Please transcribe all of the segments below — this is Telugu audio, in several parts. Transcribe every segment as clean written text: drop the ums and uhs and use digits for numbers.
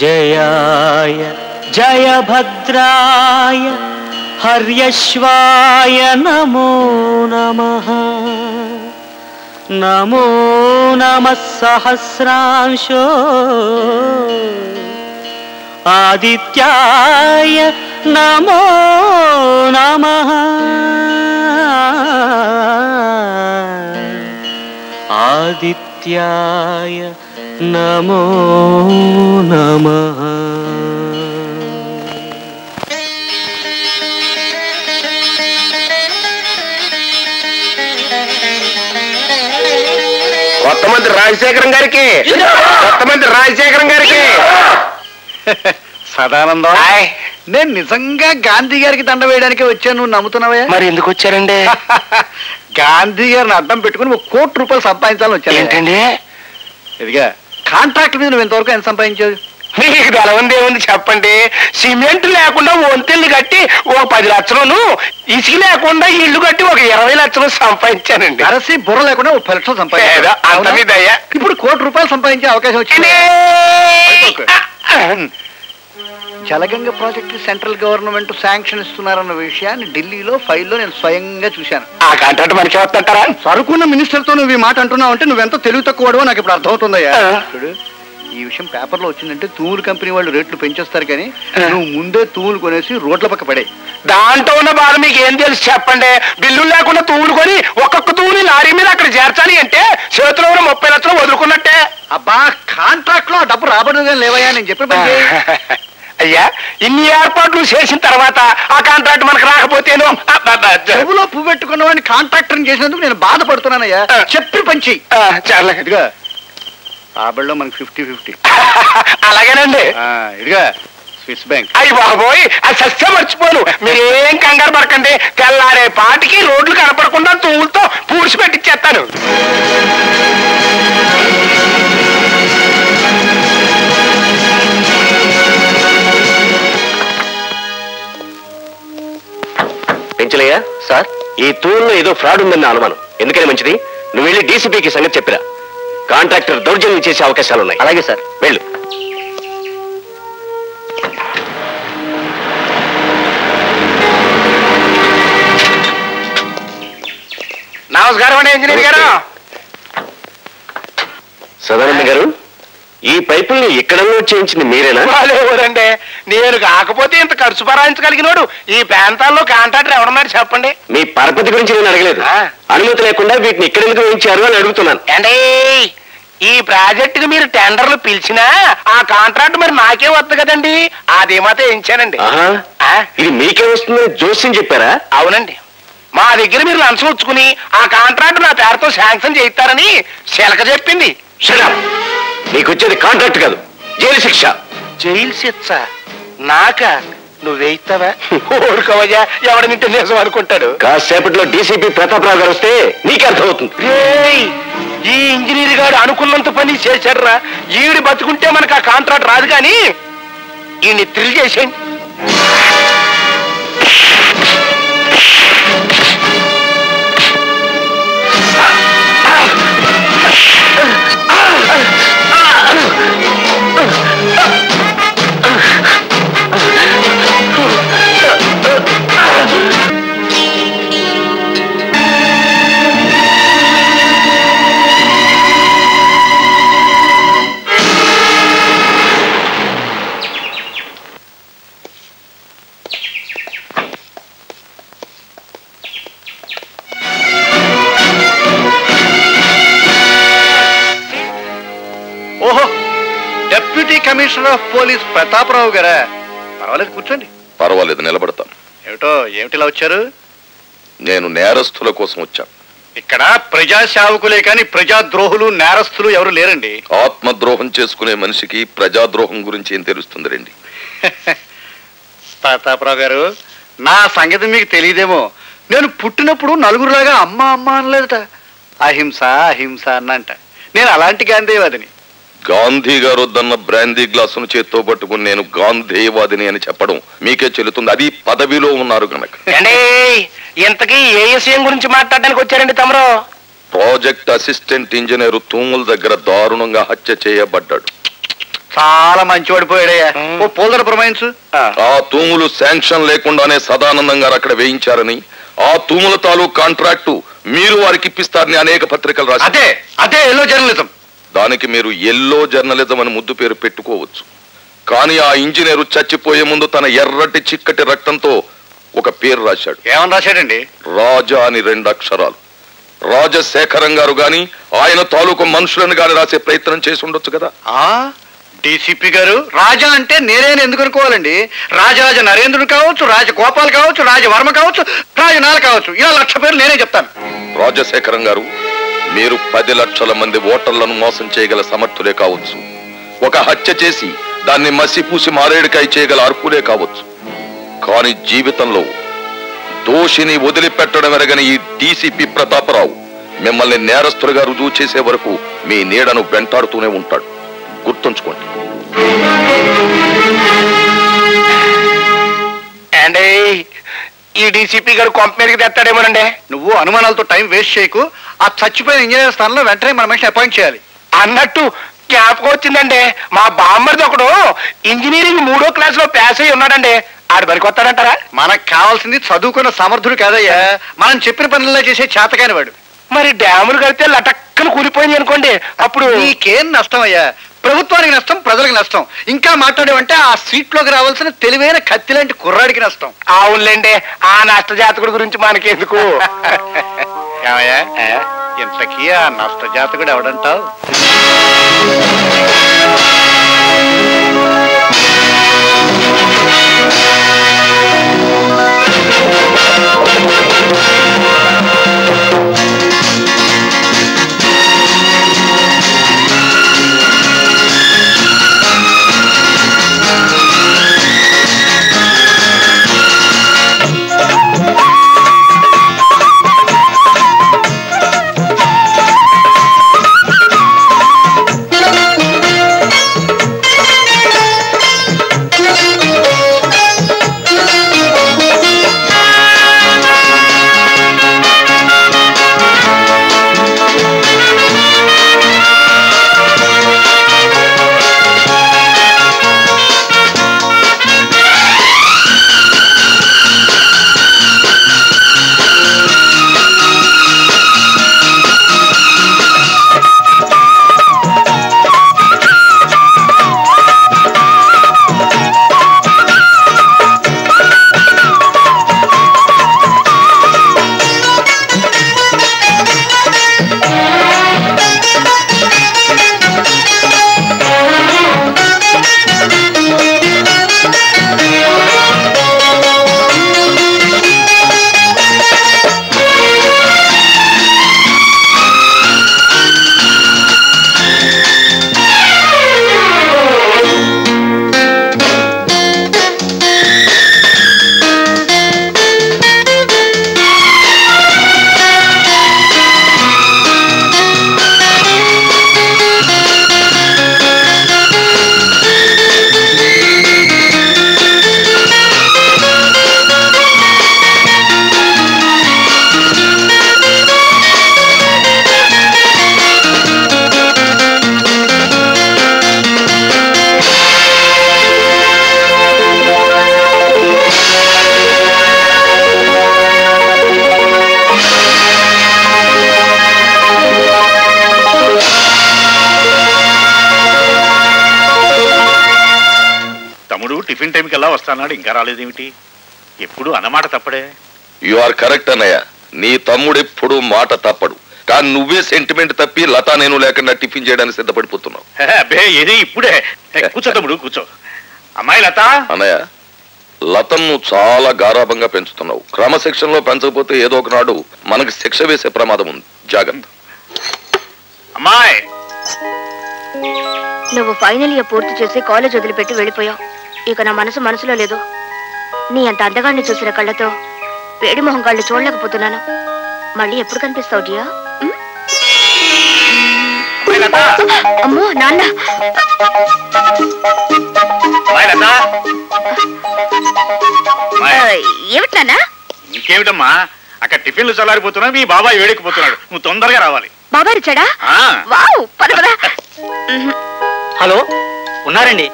జయాయ జయభద్రాయ హర్యశ్వాయ నమో నమః. నమో నమః సహస్రాంశో ఆదిత్యాయ నమో నమః. ఆదిత్యాయ నమో నమః. కొత్త మంత్రి రాజశేఖరం గారికి, కొత్త మంత్రి రాజశేఖరం గారికి. సదానందం, నేను నిజంగా గాంధీ గారికి దండ వేయడానికి వచ్చాను, నువ్వు నమ్ముతున్నావా? మరి ఎందుకు వచ్చారండి? గాంధీ గారిని అడ్డం పెట్టుకుని ₹1 కోటి సంపాదించాలని వచ్చాను. ఏంటండి? ఇదిగా కాంట్రాక్ట్ మీద నువ్వు ఇంతవరకు ఎంత సంపాదించావు? మీకు తెలవంది ఏముంది చెప్పండి. సిమెంట్ లేకుండా వంతెల్ని కట్టి ఓ 10 లక్షలను, ఇసుక లేకుండా ఇల్లు కట్టి ఒక 20 లక్షలు సంపాదించానండి. అరసి బుర్ర లేకుండా ఓ 10 లక్షలు సంపాదించా. ఇప్పుడు ₹1 కోటి సంపాదించే అవకాశం వచ్చింది. Jalaganga project central government sanction ఇస్తున్నారన్న విషయాన్ని ఢిల్లీలో ఫైల్లో నేను స్వయంగా చూశాను. ఆ కాంట్రాక్ట్ మనకి వస్తుంటారా? సరుకున్న మినిస్టర్ తో నువ్వు ఈ మాట అంటున్నావు అంటే నువ్వెంతో తెలివి తక్కువడో నాకు ఇప్పుడు అర్థమవుతుందయ్యా. ఈ విషయం పేపర్లో వచ్చిందంటే తూములు కంపెనీ వాళ్ళు రేట్లు పెంచేస్తారు, కానీ నువ్వు ముందే తూములు కొనేసి రోడ్ల పక్క పడే. దాంట్లో ఉన్న బాధ మీకు ఏం తెలుసు చెప్పండి. బిల్లులు లేకుండా తూములు కొని ఒక్కొక్క తూముని లారీ మీద అక్కడ చేర్చాలి అంటే చేతిలో 30 లక్షలు వదులుకున్నట్టే. అబ్బా, కాంట్రాక్ట్ లో డబ్బు రాబడుగా లేవయ్యా నేను చెప్పిన పని. అయ్యా, ఇన్ని ఏర్పాట్లు చేసిన తర్వాత ఆ కాంట్రాక్ట్ మనకు రాకపోతేను చెవులో పువ్వు పెట్టుకున్న వాడిని కాంట్రాక్టర్ చేసినందుకు నేను బాధపడుతున్నానయ్యా. చెప్పి పంచి చాలా ఇదిగా రాబడిలో మనకి 50-50. అలాగేనండి. ఇదిగా స్విస్ బ్యాంక్. అయ్యి బాబోయ్, అది సస్య మర్చిపోను. మీరేం కంగారు పడకండి. తెల్లారే పాటికి రోడ్లు కనపడకుండా తూములతో పూడ్చి పెట్టిచ్చేస్తాను. పెంచలయ్యా సార్, ఈ తూముల్లో ఏదో ఫ్రాడ్ ఉందన్న అనుమానం. ఎందుకని మంచిది, నువ్వు వెళ్ళి డీసీపీకి సంగతి చెప్పిరా. కాంట్రాక్టర్ దౌర్జన్యం చేసే అవకాశాలున్నాయి. అలాగే సార్, వెళ్ళు. నమస్కారం అండి ఇంజనీర్ గారు. సదానంద గారు, ఈ పైపుల్ని ఇక్కడల్లో చేయించింది మీరేనా? ఎవరండి, నేను కాకపోతే ఇంత ఖర్చు భరాయించగలిగినోడు ఈ ప్రాంతాల్లో కాంట్రాక్టర్ ఎవడన్నాడు చెప్పండి. మీ పరపతి గురించి నేను అడగలేదు. అనుమతి లేకుండా వీటిని ఇక్కడ ఎందుకు వేయించారు అని అడుగుతున్నాను. అంటే ఈ ప్రాజెక్టుకి మీరు టెండర్లు పిలిచినా ఆ కాంట్రాక్ట్ మరి నాకే వద్దు కదండి, అదేమాతో వేయించానండి. ఇది మీకే వస్తుందని జోస్యం చెప్పారా? అవునండి, మా దగ్గర మీరు లంచం ఉంచుకుని ఆ కాంట్రాక్ట్ నా పేరుతో శాంక్షన్ చేయిస్తారని శిలక చెప్పింది. నీకు వచ్చేది కాంట్రాక్ట్ కాదు, జైలు శిక్ష. జైలు శిక్ష నాక? నువ్వేయిస్తావా? ఊరుకోవయ్యా, ఎవడనింటే నిజం అనుకుంటాడు. కాసేపట్లో డీసీపీ ప్రతాపరావు గారు వస్తే నీకే అర్థమవుతుంది. ఈ ఇంజనీర్ గారు అనుకున్నంత పని చేశాడురా. ఈవిడ బతుకుంటే మనకు ఆ కాంట్రాక్ట్ రాదు, కానీ ఈయన్ని థ్రిల్ చేసేయండి. ఓహో, deputy commissioner of police Prataparao గారా? పర్వాలేదు, కూర్చోండి. పర్వాలేదు, నిలబడతాను. ఏమిటిలా వచ్చారు? నేను నేరస్తుల కోసం వచ్చాను. ఇక్కడ ప్రజా సేవకులే కానీ ప్రజాద్రోహులు నేరస్తులు ఎవరు లేరండి. ఆత్మద్రోహం చేసుకునే మనిషికి ప్రజాద్రోహం గురించి ఏం తెలుస్తుంది రండి. ప్రతాపరావు గారు, నా సంగతి మీకు తెలియదేమో. నేను పుట్టినప్పుడు నలుగురులాగా అమ్మ అమ్మ అనలేదట, అహింస అహింస అన్నంట. నేను అలాంటి గాంధీవాదిని. గాంధీ గారు వద్దన్న బ్రాందీ గ్లాసును చేత్తో పట్టుకుని నేను గాంధీవాదిని అని చెప్పడం మీకే చెల్లుతుంది, అది పదవిలో ఉన్నారు కనుక. ఇంతకీ ఏ విషయం గురించి మాట్లాడడానికి వచ్చారండి తమరు? ప్రాజెక్ట్ అసిస్టెంట్ ఇంజనీర్ తూముల దగ్గర దారుణంగా హత్య చేయబడ్డాడు. చాలా మంచివాడు పోయాడయ్యా. ఓ పూలదర ప్రమాయించు. ఆ తూములు శాంక్షన్ లేకుండానే సదానందం గారు అక్కడ వేయించారని, ఆ తూముల తాలూకు కాంట్రాక్టు మీరు వారికి ఇప్పిస్తారని అనేక పత్రికలు రాశారు. అదే అదే ఎల్లో జర్నలిజం. దానికి మీరు ఎల్లో జర్నలిజం అని ముద్దు పేరు పెట్టుకోవచ్చు. కానీ ఆ ఇంజనీరు చచ్చిపోయే ముందు తన ఎర్రటి చిక్కటి రక్తంతో ఒక పేరు రాశాడు. ఏమని రాశాడండి? రాజా అని 2 అక్షరాలు. రాజశేఖరం గారు గాని ఆయన తాలూకు మనుషులను గాని రాసే ప్రయత్నం చేసి ఉండొచ్చు కదా. డీసీపీ గారు రాజా అంటే నేనేని ఎందుకు అనుకోవాలండి? రాజరాజ నరేంద్రుడు కావచ్చు, రాజగోపాల్ కావచ్చు, రాజవర్మ కావచ్చు, రాజనాల కావచ్చు, ఇలా 1,00,000 పేర్లు నేనే చెప్తాను. రాజశేఖరం గారు, మీరు 10 లక్షల మంది ఓటర్లను మోసం చేయగల సమర్థులే కావచ్చు. ఒక హత్య చేసి దాన్ని మసిపూసి మారేడుకాయ చేయగల అర్హులే కావచ్చు. కానీ జీవితంలో దోషిని వదిలిపెట్టడం ఎరగని ఈ డీసీపీ ప్రతాపరావు మిమ్మల్ని నేరస్తులుగా రుజువు చేసే వరకు మీ నీడను వెంటాడుతూనే ఉంటాడు. గుర్తుంచుకోండి. అండి ఈ డీసీపీ గారు కొంప మీదకి తెస్తాడేమోనండి. నువ్వు అనుమానాలతో టైం వేస్ట్ చేయకు. ఆ చచ్చిపోయిన ఇంజనీర్ స్థానంలో వెంటనే మన మనిషిని అపాయింట్ చేయాలి. అన్నట్టు జ్ఞాపకం వచ్చిందండి, మా బామ్మర్ది ఒకడు ఇంజనీరింగ్ 3వ క్లాస్ లో పాస్ అయ్యి ఉన్నాడండి. ఆడు బరికొస్తాడంటారా? మనకు కావాల్సింది చదువుకున్న సమర్థుడు కాదయ్యా, మనం చెప్పిన పనుల్లో చేసే చేతకాని వాడు. మరి డ్యాములు కడితే లటక్కన కూలిపోయింది అనుకోండి, అప్పుడు నీకేం నష్టం అయ్యా? ప్రభుత్వానికి నష్టం, ప్రజలకు నష్టం. ఇంకా మాట్లాడేవంటే ఆ సీట్లోకి రావాల్సిన తెలివైన కత్తి లాంటి కుర్రాడికి నష్టం. అవునులేండి, ఆ నష్ట జాతకుడి గురించి మనకెందుకు. ఏమయ్యా, ఇంతకీ ఆ నష్ట జాతకుడు ఎవడంటావు? టిఫిన్ టైంకి ఎలా వస్తానాడు, ఇంకా రాలేదేమిటి? ఎప్పుడు అన్నమాట తప్పడే. యు ఆర్ కరెక్ట్ అన్నయ్య, నీ తమ్ముడు ఎప్పుడు మాట తప్పడు. కానీ నువ్వే సెంటిమెంట్ తప్పి లతా నేను లేకుండా టిఫిన్ చేయడానికి సిద్ధపడిపోతున్నావు. అబ్బే ఏది ఇప్పుడే. కూర్చో తమ్ముడు కూర్చో. అమ్మాయి లత. అన్నయ్య, లతను చాలా గారాభంగా పెంచుతున్నావు. క్రమశిక్షణలో పెంచకపోతే ఏదో ఒకనాడు మనకి శిక్ష వేసే ప్రమాదం ఉంది, జాగ్రత్త. అమ్మాయి, నువ్వు ఫైనల్ ఇయర్ పూర్తి చేసి కాలేజ్ వదిలిపెట్టి వెళ్ళిపోయావు. ఇక నా మనసులో లేదు. నీ అంత అందగాన్ని చూసిన కళ్ళతో వేడి మొహం కళ్ళు చూడలేకపోతున్నాను. మళ్ళీ ఎప్పుడు కనిపిస్తావు జియా? అమ్మో నాన్న. ఏమిటి నాన్న? ఇంకేమిటమ్మా, అక్కడ టిఫిన్లు చల్లారిపోతున్నా, మీ బాబాయ్ వేడెక్కిపోతున్నాడు. నువ్వు తొందరగా రావాలి. బాబాయ్ వచ్చాడా? వావ్, పద పద. హలో, ఉన్నారండి,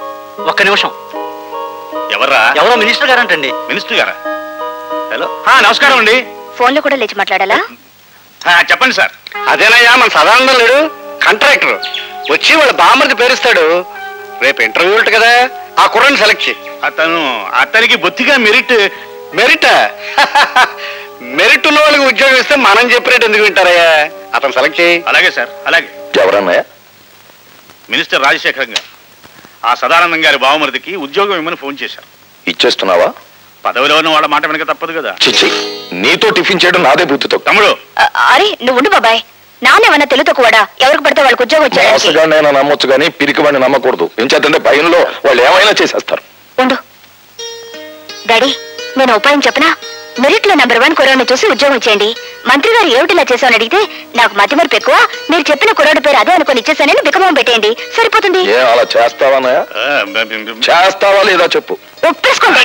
ఒక్క నిమిషం. ఎవర్రా? ఎవరో మినిస్టర్ గారంటండి. మినిస్టర్ గారా? హలో, నమస్కారం అండి. ఫోన్ లో కూడా లేచి మాట్లాడాలా? చెప్పండి సార్. అదేనయ్యా మన సదానందం లేడు, కాంట్రాక్టర్ వచ్చి వాళ్ళ బామ్మర్ది పేరుస్తాడు. రేపు ఇంటర్వ్యూ ఉంటుంది కదా, ఆ కుర్రని సెలెక్ట్ చేయి. అతనికి బొత్తిగా మెరిట్ మెరిట్ ఉన్న వాళ్ళకి ఉద్యోగం ఇస్తే మనం చెప్పినట్టు ఎందుకు వింటారయ్యా? అతను సెలెక్ట్ చేయి. అలాగే సార్, అలాగే. ఎవరన్నయ్య? మినిస్టర్ రాజశేఖరం గారు ఆ సదానందం గారి బావమరిదికి ఉద్యోగం ఇమ్మని ఫోన్ చేశారు. ఇచ్చేస్తున్నావా? పదవిలో ఉన్న వాళ్ళ మాట వెనక తప్పదు కదా. చిచ్చి, నీతో టిఫిన్ చేయడం నాదే బుద్ధితో. తమ్ముడు, అరే నువ్వు ఉండు బాబాయ్. నాన్నేమన్నా తెలుతో కూడా ఎవరికి పడితే వాళ్ళకి ఉద్యోగం వచ్చాడు. మోసగాడినైనా నమ్మొచ్చు కానీ పిరికివాడిని నమ్మకూడదు. ఎంచేతంటే భయంలో వాళ్ళు ఏమైనా చేసేస్తారు. ఉండు డాడీ, నేను ఉపాయం చెప్పనా? మెరిట్ లో నెంబర్ 1 కుర్రాడిని చూసి ఉద్యోగం ఇచ్చేయండి. మంత్రి గారు ఏమిటిలా చేశామని అడిగితే నాకు మతిమరుపు ఎక్కువ, మీరు చెప్పిన కుర్రాడి పేరు అదే అనుకుని ఇచ్చేసానని బికమం పెట్టేయండి, సరిపోతుంది. ఏ అలా చేస్తావానయ్య? చేస్తావా లేదా చెప్పు. ఒప్పేసుకోండి.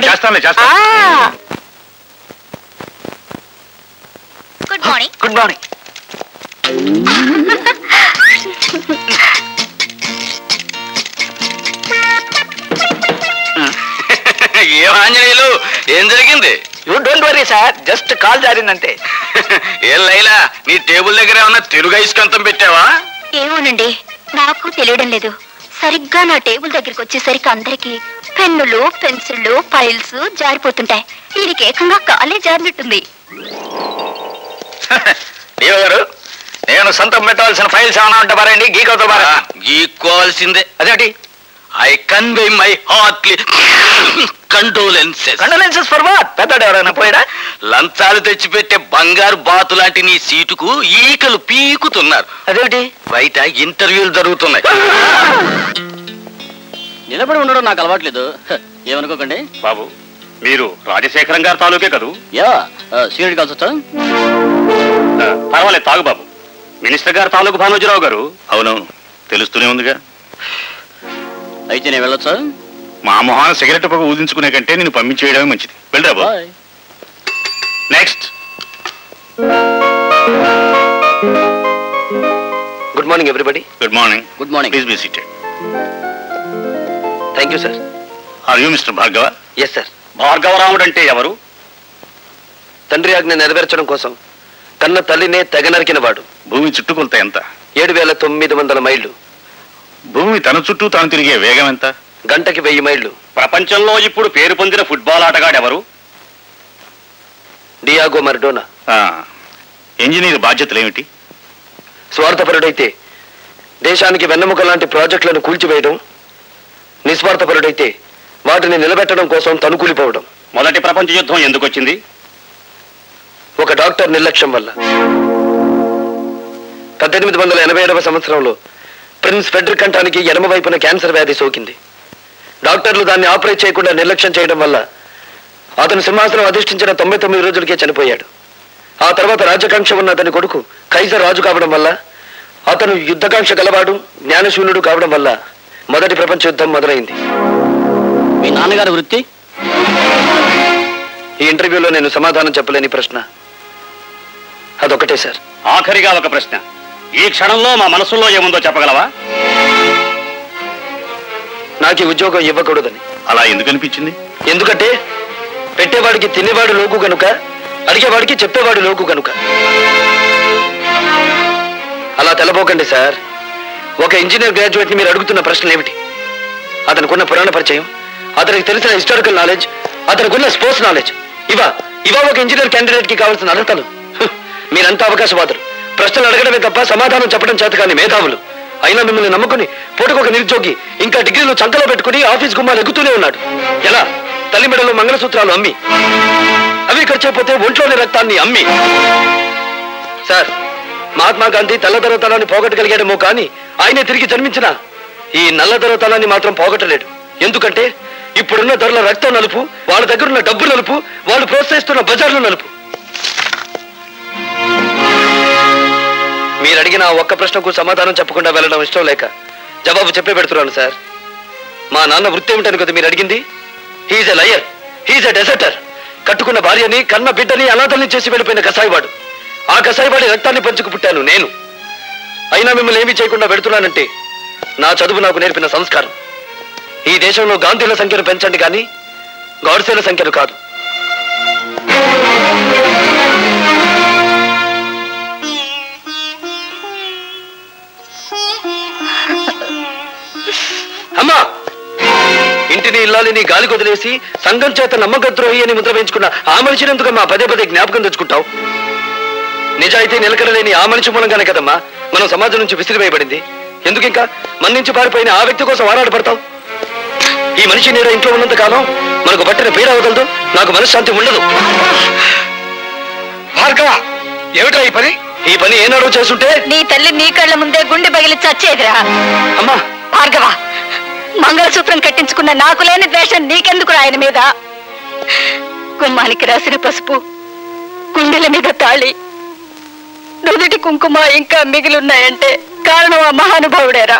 Good morning. Good morning. ఏం ఆంజనేయులు, ఏం జరిగింది? You don't worry sir, just కాల్ జారిందంతే. ఏం లైలా, నీ టేబుల్ దగ్గర ఏమన్నా తెలుగు ఐస్కంతం పెట్టావా? ఏమోనండి, నాకు తెలియడం లేదు. సరిగ్గా నా టేబుల్ దగ్గరికి వచ్చేసరికి అందరికి పెన్నులు, పెన్సిళ్ళు, ఫైల్స్ జారిపోతుంటాయి. దీనికి ఏకంగా కాలే జారినట్టుంది. దేవ గారు, నేను సొంతం పెట్టవలసిన ఫైల్స్ ఏమైనా ఉంటే పారండి, గీకవుతా. గీక్కోవాల్సిందే. అదేంటి? I convey my heartly condolences. Condolences for what? పెద్దడు ఎవరైనా పోయాడా? లంచాలు తెచ్చిపెట్టే బంగారు బాతు లాంటి నీ సీటుకు ఈకలు పీకుతున్నారు. అదేమిటి? బయట ఇంటర్వ్యూలు జరుగుతున్నాయి. నిలబడి ఉండడం నాకు అలవాట్లేదు, ఏమనుకోకండి. బాబు, మీరు రాజశేఖరం గారి తాలూకే కదూ? యా, సీనియర్ కలిసి వచ్చా? పర్వాలేదు, తాగు బాబు. మినిస్టర్ గారు తాలూకు భానోజీరావు గారు. అవునవును, తెలుస్తూనే ఉందిగా. అయితే నేను వెళ్ళొచ్చా? మా మొహాన సిగరెట్ పొగ ఊదించుకునే కంటే నేను పంపించేయడమే మంచిది. వెళ్ళరా బాబు. Next. Good morning everybody. Good morning. Good morning. Please be seated. Thank you sir. Are you mister Bhargava? Yes sir. Bhargavaramudu అంటే ఎవరు? తండ్రి ఆజ్ఞ నెరవేర్చడం కోసం కన్న తల్లినే తెగ నరికిన వాడు. భూమి చుట్టుకొలత ఎంత? 7,900 మైళ్ళు. భూమి తన చుట్టూ తాను తిరిగే వేగం ఎంత? గంటకి 1000 మైళ్ళు. ప్రపంచంలో ఇప్పుడు పేరు పొందిన ఫుట్బాల్ ఆటగాడు ఎవరు? Diego Maradona. ఇంజనీర్ బాధ్యతలు ఏమిటి? స్వార్థపరుడైతే దేశానికి వెన్నెముక లాంటి ప్రాజెక్టులను కూల్చివేయడం, నిస్వార్థపరుడైతే వాటిని నిలబెట్టడం కోసం తనుకూలిపోవడం. మొదటి ప్రపంచ యుద్ధం ఎందుకు వచ్చింది? ఒక డాక్టర్ నిర్లక్ష్యం వల్ల. 1887వ సంవత్సరంలో ప్రిన్స్ ఫెడ్రిక్ కంఠానికి ఎడమ వైపున క్యాన్సర్ వ్యాధి సోకింది. డాక్టర్లు దాన్ని ఆపరేట్ చేయకుండా నిర్లక్ష్యం చేయడం వల్ల అతను సింహాసనం అధిష్ఠించిన 99 రోజులకే చనిపోయాడు. ఆ తర్వాత రాజకాంక్ష ఉన్న అతని కొడుకు కైజర్ రాజు కావడం వల్ల, అతను యుద్ధకాంక్ష గలవాడు, జ్ఞానశూన్యుడు కావడం వల్ల మొదటి ప్రపంచ యుద్ధం మొదలైంది. మీ నాన్నగారి వృత్తి? ఈ ఇంటర్వ్యూలో నేను సమాధానం చెప్పలేని ప్రశ్న అదొకటే సార్. ఆఖరిగా ఒక ప్రశ్న. ఈ క్షణంలో మా మనసులో ఏముందో చెప్పగలవా? నాకు ఈ ఉద్యోగం ఇవ్వకూడదని. అలా ఎందుకు అనిపించింది? ఎందుకంటే పెట్టేవాడికి తినేవాడు లోకు కనుక, అడిగేవాడికి చెప్పేవాడు లోకు కనుక. అలా తెలబోకండి సార్. ఒక ఇంజనీర్ గ్రాడ్యుయేట్ ని మీరు అడుగుతున్న ప్రశ్నలు ఏమిటి? అతనికున్న పురాణ పరిచయం, అతనికి తెలిసిన హిస్టారికల్ నాలెడ్జ్, అతనికున్న స్పోర్ట్స్ నాలెడ్జ్, ఇవా ఒక ఇంజనీర్ క్యాండిడేట్ కి కావాల్సిన అర్హతలు. మీరంతా అవకాశవాదులు. ప్రశ్నలు అడగడమే తప్ప సమాధానం చెప్పడం చేత కానీ మేధావులు. అయినా మిమ్మల్ని నమ్ముకుని పూటకొక నిరుద్యోగి ఇంకా డిగ్రీలు చంకలో పెట్టుకుని ఆఫీస్ గుమ్మాలు ఎక్కుతూనే ఉన్నాడు. ఎలా? తల్లి మెడలో మంగళసూత్రాలు అమ్మి, అవి ఖర్చైపోతే ఒంట్లోని రక్తాన్ని అమ్మి. సార్, మహాత్మా గాంధీ తెల్లదొరతనాన్ని పోగొట్టగలిగాడేమో కానీ ఆయనే తిరిగి జన్మించిన ఈ నల్లదొరతనాన్ని మాత్రం పోగొట్టలేడు. ఎందుకంటే ఇప్పుడున్న ధరల రక్తం నలుపు, వాళ్ళ దగ్గరున్న డబ్బు నలుపు, వాళ్ళు ప్రోత్సహిస్తున్న బజార్లు నలుపు. మీరు అడిగిన ఒక్క ప్రశ్నకు సమాధానం చెప్పకుండా వెళ్ళడం ఇష్టం లేక జవాబు చెప్పే పెడుతున్నాను సార్. మా నాన్న వృత్తి ఏమిటని కదా మీరు అడిగింది? హీఈస్ ఎ లయర్, హీఈస్ ఎ డెజర్టర్. కట్టుకున్న భార్యని, కన్న బిడ్డని అనాథల్ని చేసి వెళ్ళిపోయిన కసాయివాడు. ఆ కసాయివాడి రక్తాన్ని పంచుకు పుట్టాను నేను. అయినా మిమ్మల్ని ఏమీ చేయకుండా పెడుతున్నానంటే నా చదువు నాకు నేర్పిన సంస్కారం. ఈ దేశంలో గాంధీల సంఖ్యను పెంచండి కానీ గాడ్సేల సంఖ్యను కాదు. అమ్మా, ఇంటిని ఇల్లాలిని గాలి కొదిలేసి సంఘం చేత నమ్మకద్రోహి అని ముద్ర వేయించుకున్న ఆ మనిషిని ఎందుకమ్మా పదే పదే జ్ఞాపకం తెచ్చుకుంటావు? నిజాయితీ నిలకడలేని ఆ మనిషి మూలంగానే కదమ్మా మనం సమాజం నుంచి విసిరివేయబడింది. ఎందుకు ఇంకా మన నుంచి పారిపోయిన ఆ వ్యక్తి కోసం ఆరాటపడతావు? ఈ మనిషి నీడ ఇంట్లో ఉన్నంత కాలం మనకు పట్టిన పీడ అవగలదు, నాకు మనశ్శాంతి ఉండదు. భార్గవ, ఏమిట్రా ఈ పని? ఈ పని ఏనాడో చేస్తుంటే నీ తల్లి నీ కళ్ళ ముందే గుండె పగిలి చచ్చేదిరా. అమ్మా భార్గవ, మంగళసూత్రం కట్టించుకున్న నాకు లేని ద్వేషం నీకెందుకు ఆయన మీద? గుమ్మానికి రాసిన పసుపు, గుండెల మీద తాళి, నుదుటి కుంకుమ ఇంకా మిగిలిన్నాయంటే కారణం ఆ మహానుభావుడేరా.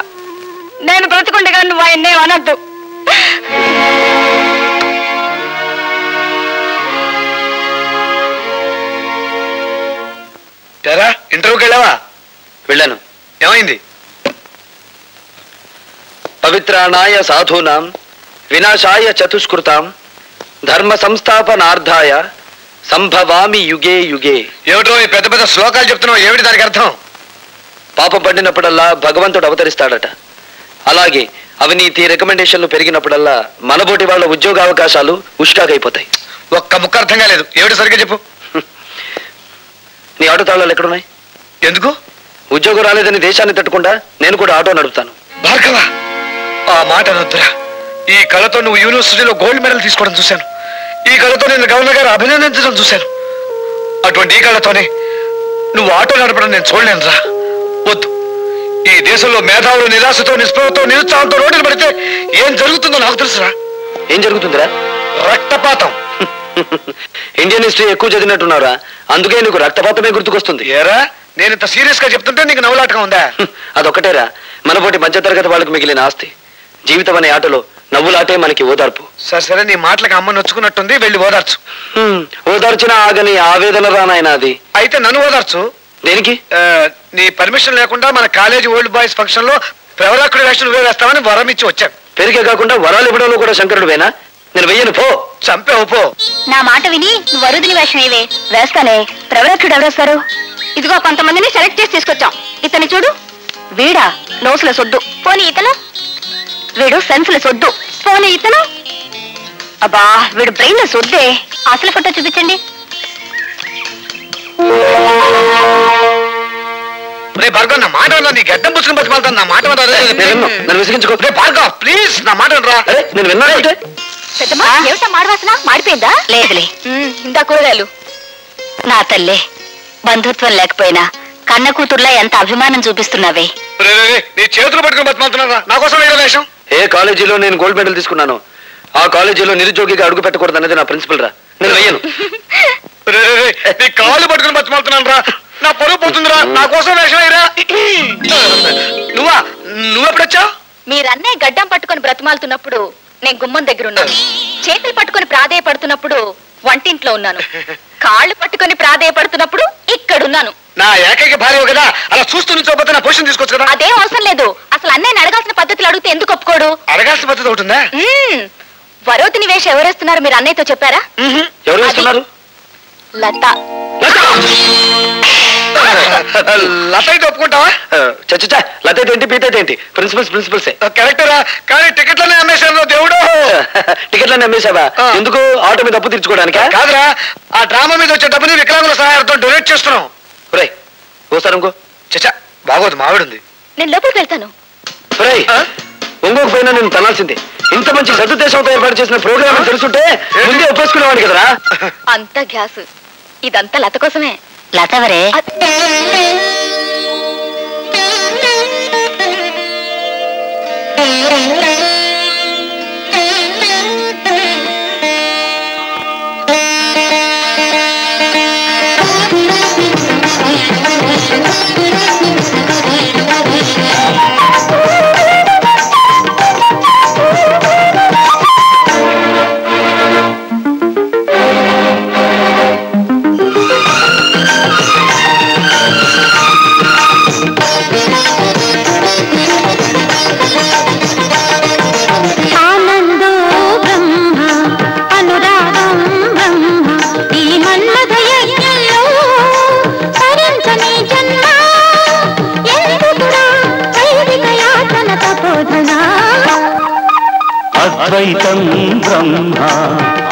నేను బ్రతుకుండగా నువ్వు ఆయన్నే అనద్దు. ఇంటర్వ్యూకి వెళ్ళావా? వెళ్ళాను. ఏమైంది? పవిత్రాణాయ సాధూనాం వినాశాయ చతుష్కృతాం ధర్మ సంస్థాపనార్థాయ సంభవామి యుగే యుగే. ఏమిటో ఈ పెద్ద పెద్ద శ్లోకాలు చెప్తున్నావు, ఏమిటి దానికి అర్థం? పాపం పడినప్పుడల్లా భగవంతుడు అవతరిస్తాడట. అలాగే అవినీతి రికమెండేషన్లు పెరిగినప్పుడల్లా మనబోటి వాళ్ళ ఉద్యోగావకాశాలు ఉష్కాకైపోతాయి. ఒక్క ముక్క అర్థం కాలేదు, ఏమిటి సరిగ్గా చెప్పు. నీ ఆటో తాళాలు ఎక్కడున్నాయి? ఎందుకు? ఉద్యోగం రాలేదని దేశాన్ని తట్టుకుండా నేను కూడా ఆటో నడుపుతాను. భార్గవ, ఆ మాట అనొద్దురా. ఈ కళతో నువ్వు యూనివర్సిటీలో గోల్డ్ మెడల్ తీసుకోవడం చూశాను. ఈ కళతో నేను గవర్నర్ గారు అభినందించడం చూశాను. అటువంటి ఈ కళతోనే నువ్వు ఆటో నడపడం నేను చూడలేనురా. వద్దు. ఈ దేశంలో మేధావులు నిరాశతో నిస్పృహతో నిరుత్సాహంతో రోడ్డులు పడితే ఏం జరుగుతుందో నాకు తెలుసురా. ఏం జరుగుతుందిరా? రక్తపాతం. ఇండియన్ హిస్టరీ ఎక్కువ చదివినట్టున్నారా, అందుకే నీకు రక్తపాతమే గుర్తుకొస్తుంది. ఏరా, నేను ఇంత సీరియస్ గా చెప్తుంటే నీకు నవ్వులాటగా ఉందా? అదొక్కటేరా మనపోటి మధ్యతరగతి వాళ్ళకి మిగిలిన ఆస్తి. జీవితం అనే ఆటలో నవ్వులాటే మనకి ఓదార్పు. సరే, నీ మాటలకు అమ్మ నొచ్చుకున్నట్టుంది, వెళ్ళి ఓదార్చు. ఓదార్చినా ఆగని ఆవేదన రానాయన అది. అయితే నన్ను ఓదార్చు. దేనికి? నీ పర్మిషన్ లేకుండా మన కాలేజీ ఓల్డ్ బాయ్స్ ఫంక్షన్ లో ప్రవరాకుడి వేషం నువ్వే వేస్తామని వరం ఇచ్చి వచ్చాను. పెరిగే కాకుండా వరాలు ఇవ్వడంలో కూడా శంకరుడు వేనా? నేను వెయ్యను, పో. చంపేవు, పో. నా మాట విని నువ్వు వరుదిని వేషం ఏవే వేస్తానే. ప్రవరక్షుడు ఎవరేస్తారు? ఇదిగో కొంతమందిని సెలెక్ట్ చేసి తీసుకొచ్చాం. ఇతని చూడు, వీడా నోసుల సొద్దు, పోనీ ఇతను. వీడు సెన్సుల సొద్దు, పోనీ ఇతను. అబ్బా, వీడు బ్రెయిన్ లో సొద్దే. అసలు ఫోటో చూపించండి. భార్గవ్, నా మాట నీ గడ్డం పుచ్చుకుని బతిమాలుతాను. నా మాట నన్ను విసిగించుకో. భార్గవ్, ప్లీజ్ నా మాట రా. నేను విన్నానంటే పెద్దమ్మా, ఏమిటా మాడవాసన? మాడిపోయిందా? లేదులే, ఇందా కూరగాయలు. నా తల్లే, బంధుత్వం లేకపోయినా కన్న కూతుర్లా ఎంత అభిమానం చూపిస్తున్నావే. నీ చేతులు పట్టుకుని బతిమాలుతున్నా. నా కోసం వేషం. ఏ కాలేజీలో నేను గోల్డ్ మెడల్ తీసుకున్నాను, ఆ కాలేజీలో నిరుద్యోగిగా అడుగు పెట్టకూడదు అనేది నా ప్రిన్సిపల్ రా. నేను వెయ్యను. నీ కాళ్ళు పట్టుకుని బతిమాలుతున్నాను రా. నా పరువు పోతుందిరా. నా కోసం వేషం అయ్యరా. నువ్వెప్పుడొచ్చావు? మీరన్నే గడ్డం పట్టుకొని బ్రతిమాలుతున్నప్పుడు నేను గుమ్మం దగ్గర ఉన్నాను. చేతులు పట్టుకొని ప్రాధేయపడుతున్నప్పుడు వంటింట్లో ఉన్నాను. కాళ్ళు పట్టుకొని ప్రాధేయపడుతున్నప్పుడు ఇక్కడున్నాను. నా ఏకైక భార్య కదా, అలా చూస్తూ నుంచోపోతే నా పొజిషన్ తీసుకోవచ్చు కదా. అదేం అవసరం లేదు. అసలు అన్నయ్యని అడగాల్సిన పద్ధతులు అడిగితే ఎందుకు ఒప్పుకోడు? అడగాల్సిన పద్ధతి ఒకటిందా? వరోతిని వేషం ఎవరేస్తున్నారు మీరు అన్నయ్యతో చెప్పారా? ఎవరు వేస్తున్నారు? లత. లత అయితే ఒప్పుకుంటావా? చచ్చా, లత అయితే ఏంటి, పీత అయితే ఏంటి? ప్రిన్సిపల్సే కరెక్టరా. కానీ టికెట్లనే అమ్మేశాను దేవుడు. టికెట్లనే అమ్మేశావా? ఎందుకు? ఆటో మీద అప్పు తీర్చుకోవడానికి కాదురా. ఆ డ్రామా మీద వచ్చే డబ్బుని వికలాంగుల సహాయంతో డొనేట్ చేస్తున్నాం. రే, ఓసారి ఇంకో. చచ్చా, బాగోదు, మావిడుంది. నేను లోపలికి వెళ్తాను. ఇంకొక పైన నేను తనాల్సిందే. ఇంత మంచి సదుద్దేశంతో ఏర్పాటు చేసిన ప్రోగ్రామ్ తెలుసుంటే ముందే ఒప్పేసుకునేవాడిని కదరా. అంత గ్యాస్, ఇదంతా లత కోసమే. లతవరే? అద్వైతం బ్రహ్మ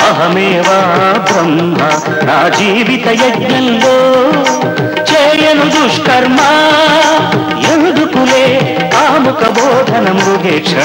అహమేవా బ్రహ్మ నా జీవిత యజ్ఞంలో చేయను దుష్కర్మ ఎందుకులే కాముక బోధన మృగేక్షణ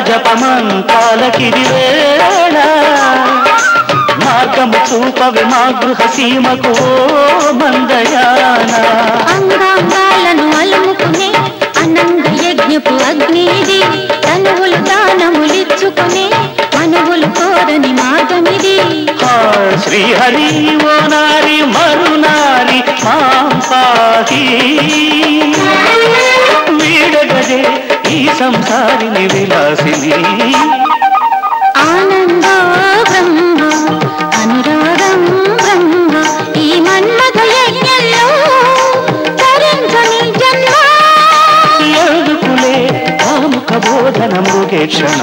జపమంతాలకిది వేళ మార్గము చూపవి మా గృహ సీమకు మందయాన అంగాంగాలను అలుముకునే అనంగ యజ్ఞపు అగ్నిది తనువులు దానములిచ్చుకునే మనువులు కోరని మార్గమిది శ్రీహరి ఓ నారి మరునారి మాం పాహి వీడగదే ఈ సంసారిని విలాసిని ఆనందో బ్రహ్మ అనురాగం బ్రహ్మ ఈ మన్మథ యజ్ఞంలో తరించని జన్మ ఎందుకులే కాముక బోధన మృగేక్షణ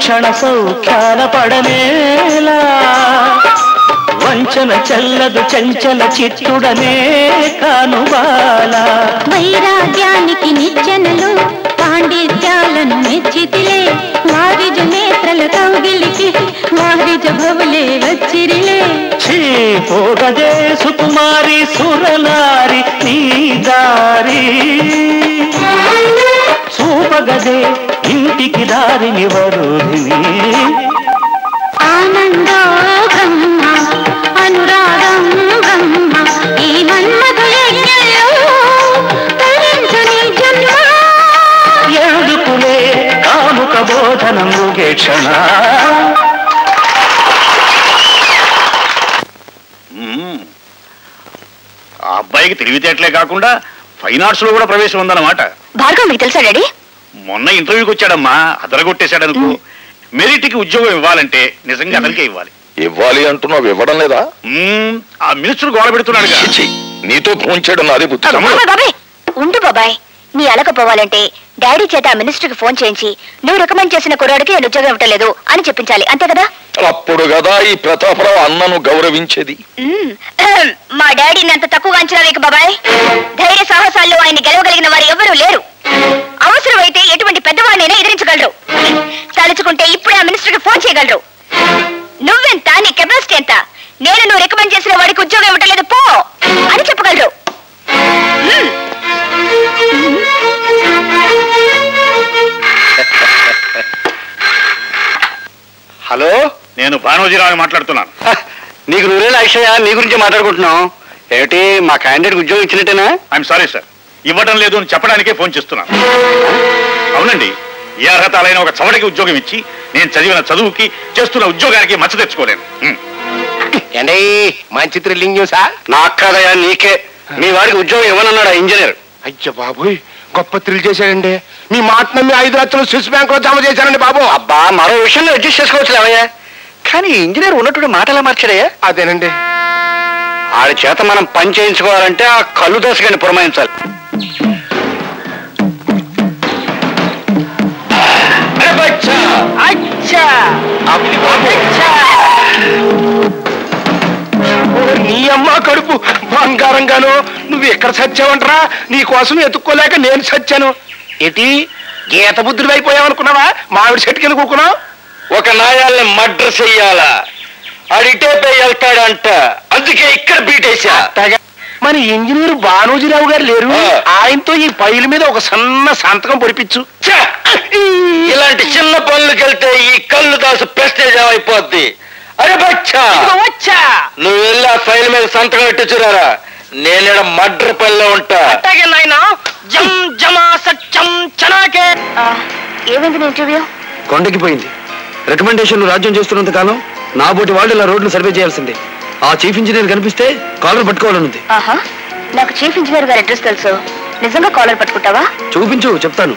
క్షణ సౌఖ్యాల పడనేలా వంచన చల్లదు చంచల చిత్తుడనే కానుబాల వైరాగ్యానికి నిచ్చెనలు పాండిత్యాలను మెచ్చితిలే వారిజ నేత్రల కౌగిలికి వారిజ భవులే వచ్చిరిలే పోగదే సుకుమారి సురనారి నీ దారి చూపగదే ఇంటికి దారిని వరుధిని ఆనందో బ్రహ్మ అనురాగం బ్రహ్మ ఈ మన్మథ యజ్ఞంలో తరించని జన్మ ఎందుకులే కాముక బోధన మృగేక్షణ ఆ అబ్బాయికి తెలివితేటలే కాకుండా ఫైన్ ఆర్ట్స్ లో కూడా ప్రవేశం ఉందన్నమాట. భార్గవ్ మీకు తెలుసా డాడీ? మొన్న ఇంటర్వ్యూకి వచ్చాడమ్మా, అదరగొట్టేశాడనుకో. మెరిట్కి ఉద్యోగం ఇవ్వాలంటే నిజంగా అతనికే ఇవ్వాలి. ఇవ్వాలి అంటున్నావు, ఇవ్వడం లేదా? ఆ మినిస్టర్ గోడ పెడుతున్నాడు. నీతో ఫోన్ చేయడం నాదే బుద్ధి. బాబాయ్ ఉండు బాబాయ్, నీ అలకపోవాలంటే డాడీ చేత ఆ మినిస్టర్ కి ఫోన్ చేయించి నువ్వు రికమెండ్ చేసిన కుర్రాడికి నేను ఉద్యోగం ఇవ్వట్లేదు అని చెప్పించాలి, అంతే కదా? అప్పుడు కదా ఈ ప్రతాపరావు అన్నను గౌరవించేది. మా డాడీని అంత తక్కువగా అంచనా వేయకు బాబాయ్. ధైర్య సాహసాల్లో ఆయన గెలవగలిగిన వారు ఎవరూ లేరు. అవసరమైతే ఎటువంటి పెద్దవాడినైనా ఎదిరించగలరు. తలుచుకుంటే ఇప్పుడే ఆ మినిస్టర్ కి ఫోన్ చేయగలరు. నువ్వెంత, నీ కెపాసిటీ ఎంత, నేను నువ్వు రికమెండ్ చేసిన వాడికి ఉద్యోగం ఇవ్వట్లేదు పో అని చెప్పగలరు. హలో, నేను భానోజీరావు మాట్లాడుతున్నాను. నీకు నువ్వేలా అక్షయ, నీ గురించి మాట్లాడుకుంటున్నాం. ఏమిటి, మా క్యాండిడేట్ ఉద్యోగం ఇచ్చినట్టేనా? ఐఎమ్ సారీ సార్, ఇవ్వడం లేదు అని చెప్పడానికే ఫోన్ చేస్తున్నాను. అవునండి, ఏ అర్హతలైన ఒక చవటికి ఉద్యోగం ఇచ్చి నేను చదివిన చదువుకి చేస్తున్న ఉద్యోగానికి మచ్చ తెచ్చుకోలేను. ఏండి మంచి థ్రిల్లింగ్ న్యూసా? నాకు కాదయా, నీకే. మీ వాడికి ఉద్యోగం ఇవ్వనన్నాడు ఆ ఇంజనీర్. అయ్య బాబోయ్, గొప్ప థ్రిల్ చేశాడండి. మీ మాట నమ్మి 5 లక్షలు స్విస్ బ్యాంక్ లో జమ చేశానండి బాబు. అబ్బా, మరో విషయంలో అడ్జస్ట్ చేసుకోవచ్చు అవయ్యా. కానీ ఇంజనీర్ ఉన్నట్టు మాట ఎలా మార్చాడయ్యా? అదేనండి, ఆడి చేత మనం పని చేయించుకోవాలంటే ఆ కళ్ళు దోసగాని పురమాయించాలి. నీ అమ్మ కడుపు బంగారంగాను నువ్వు ఎక్కడ చచ్చావంటరా? నీ కోసం ఎత్తుక్కోలేక నేను చచ్చాను. ఏటి గీత బుద్ధుడు అయిపోయావనుకున్నావా? మామిడి చెట్టు కింద కూకున్నావు. ఒక నాయాల్ని మర్డర్ చెయ్యాలా, అడిటేపై వెళ్తాడంట, అందుకే ఇక్కడ బీటేశా. మరి ఇంజనీర్ బానోజీరావు గారు లేరు? ఆయనతో ఈ పైల మీద ఒక సన్న సంతకం పొడిపించు. ఇలాంటి చిన్న పనులకి వెళ్తే ఈ కళ్ళు దాసు ప్రెస్టేజ్ అయిపోద్ది. అరే బచ్చా, నువ్వు వెళ్ళి ఆ ఫైల్ మీద సంతకం పెట్టించురారా, నేను మర్డర్ పనిలో ఉంటా. ఏమైంది ఇంటర్వ్యూ? కొండకి పోయింది. రికమెండేషన్లు రాజ్యం చేస్తున్నంత కాలం నా బోటి వాళ్ళు ఇలా రోడ్లు సర్వే చేయాల్సిందే. ఆ చీఫ్ ఇంజనీర్ కనిపిస్తే కాలర్ పట్టుకోవాలనుంది. నాకు చీఫ్ ఇంజనీర్ గారి అడ్రస్ తెలుసు. నిజంగా కాలర్ పట్టుకుంటావా? చూపించు, చెప్తాను.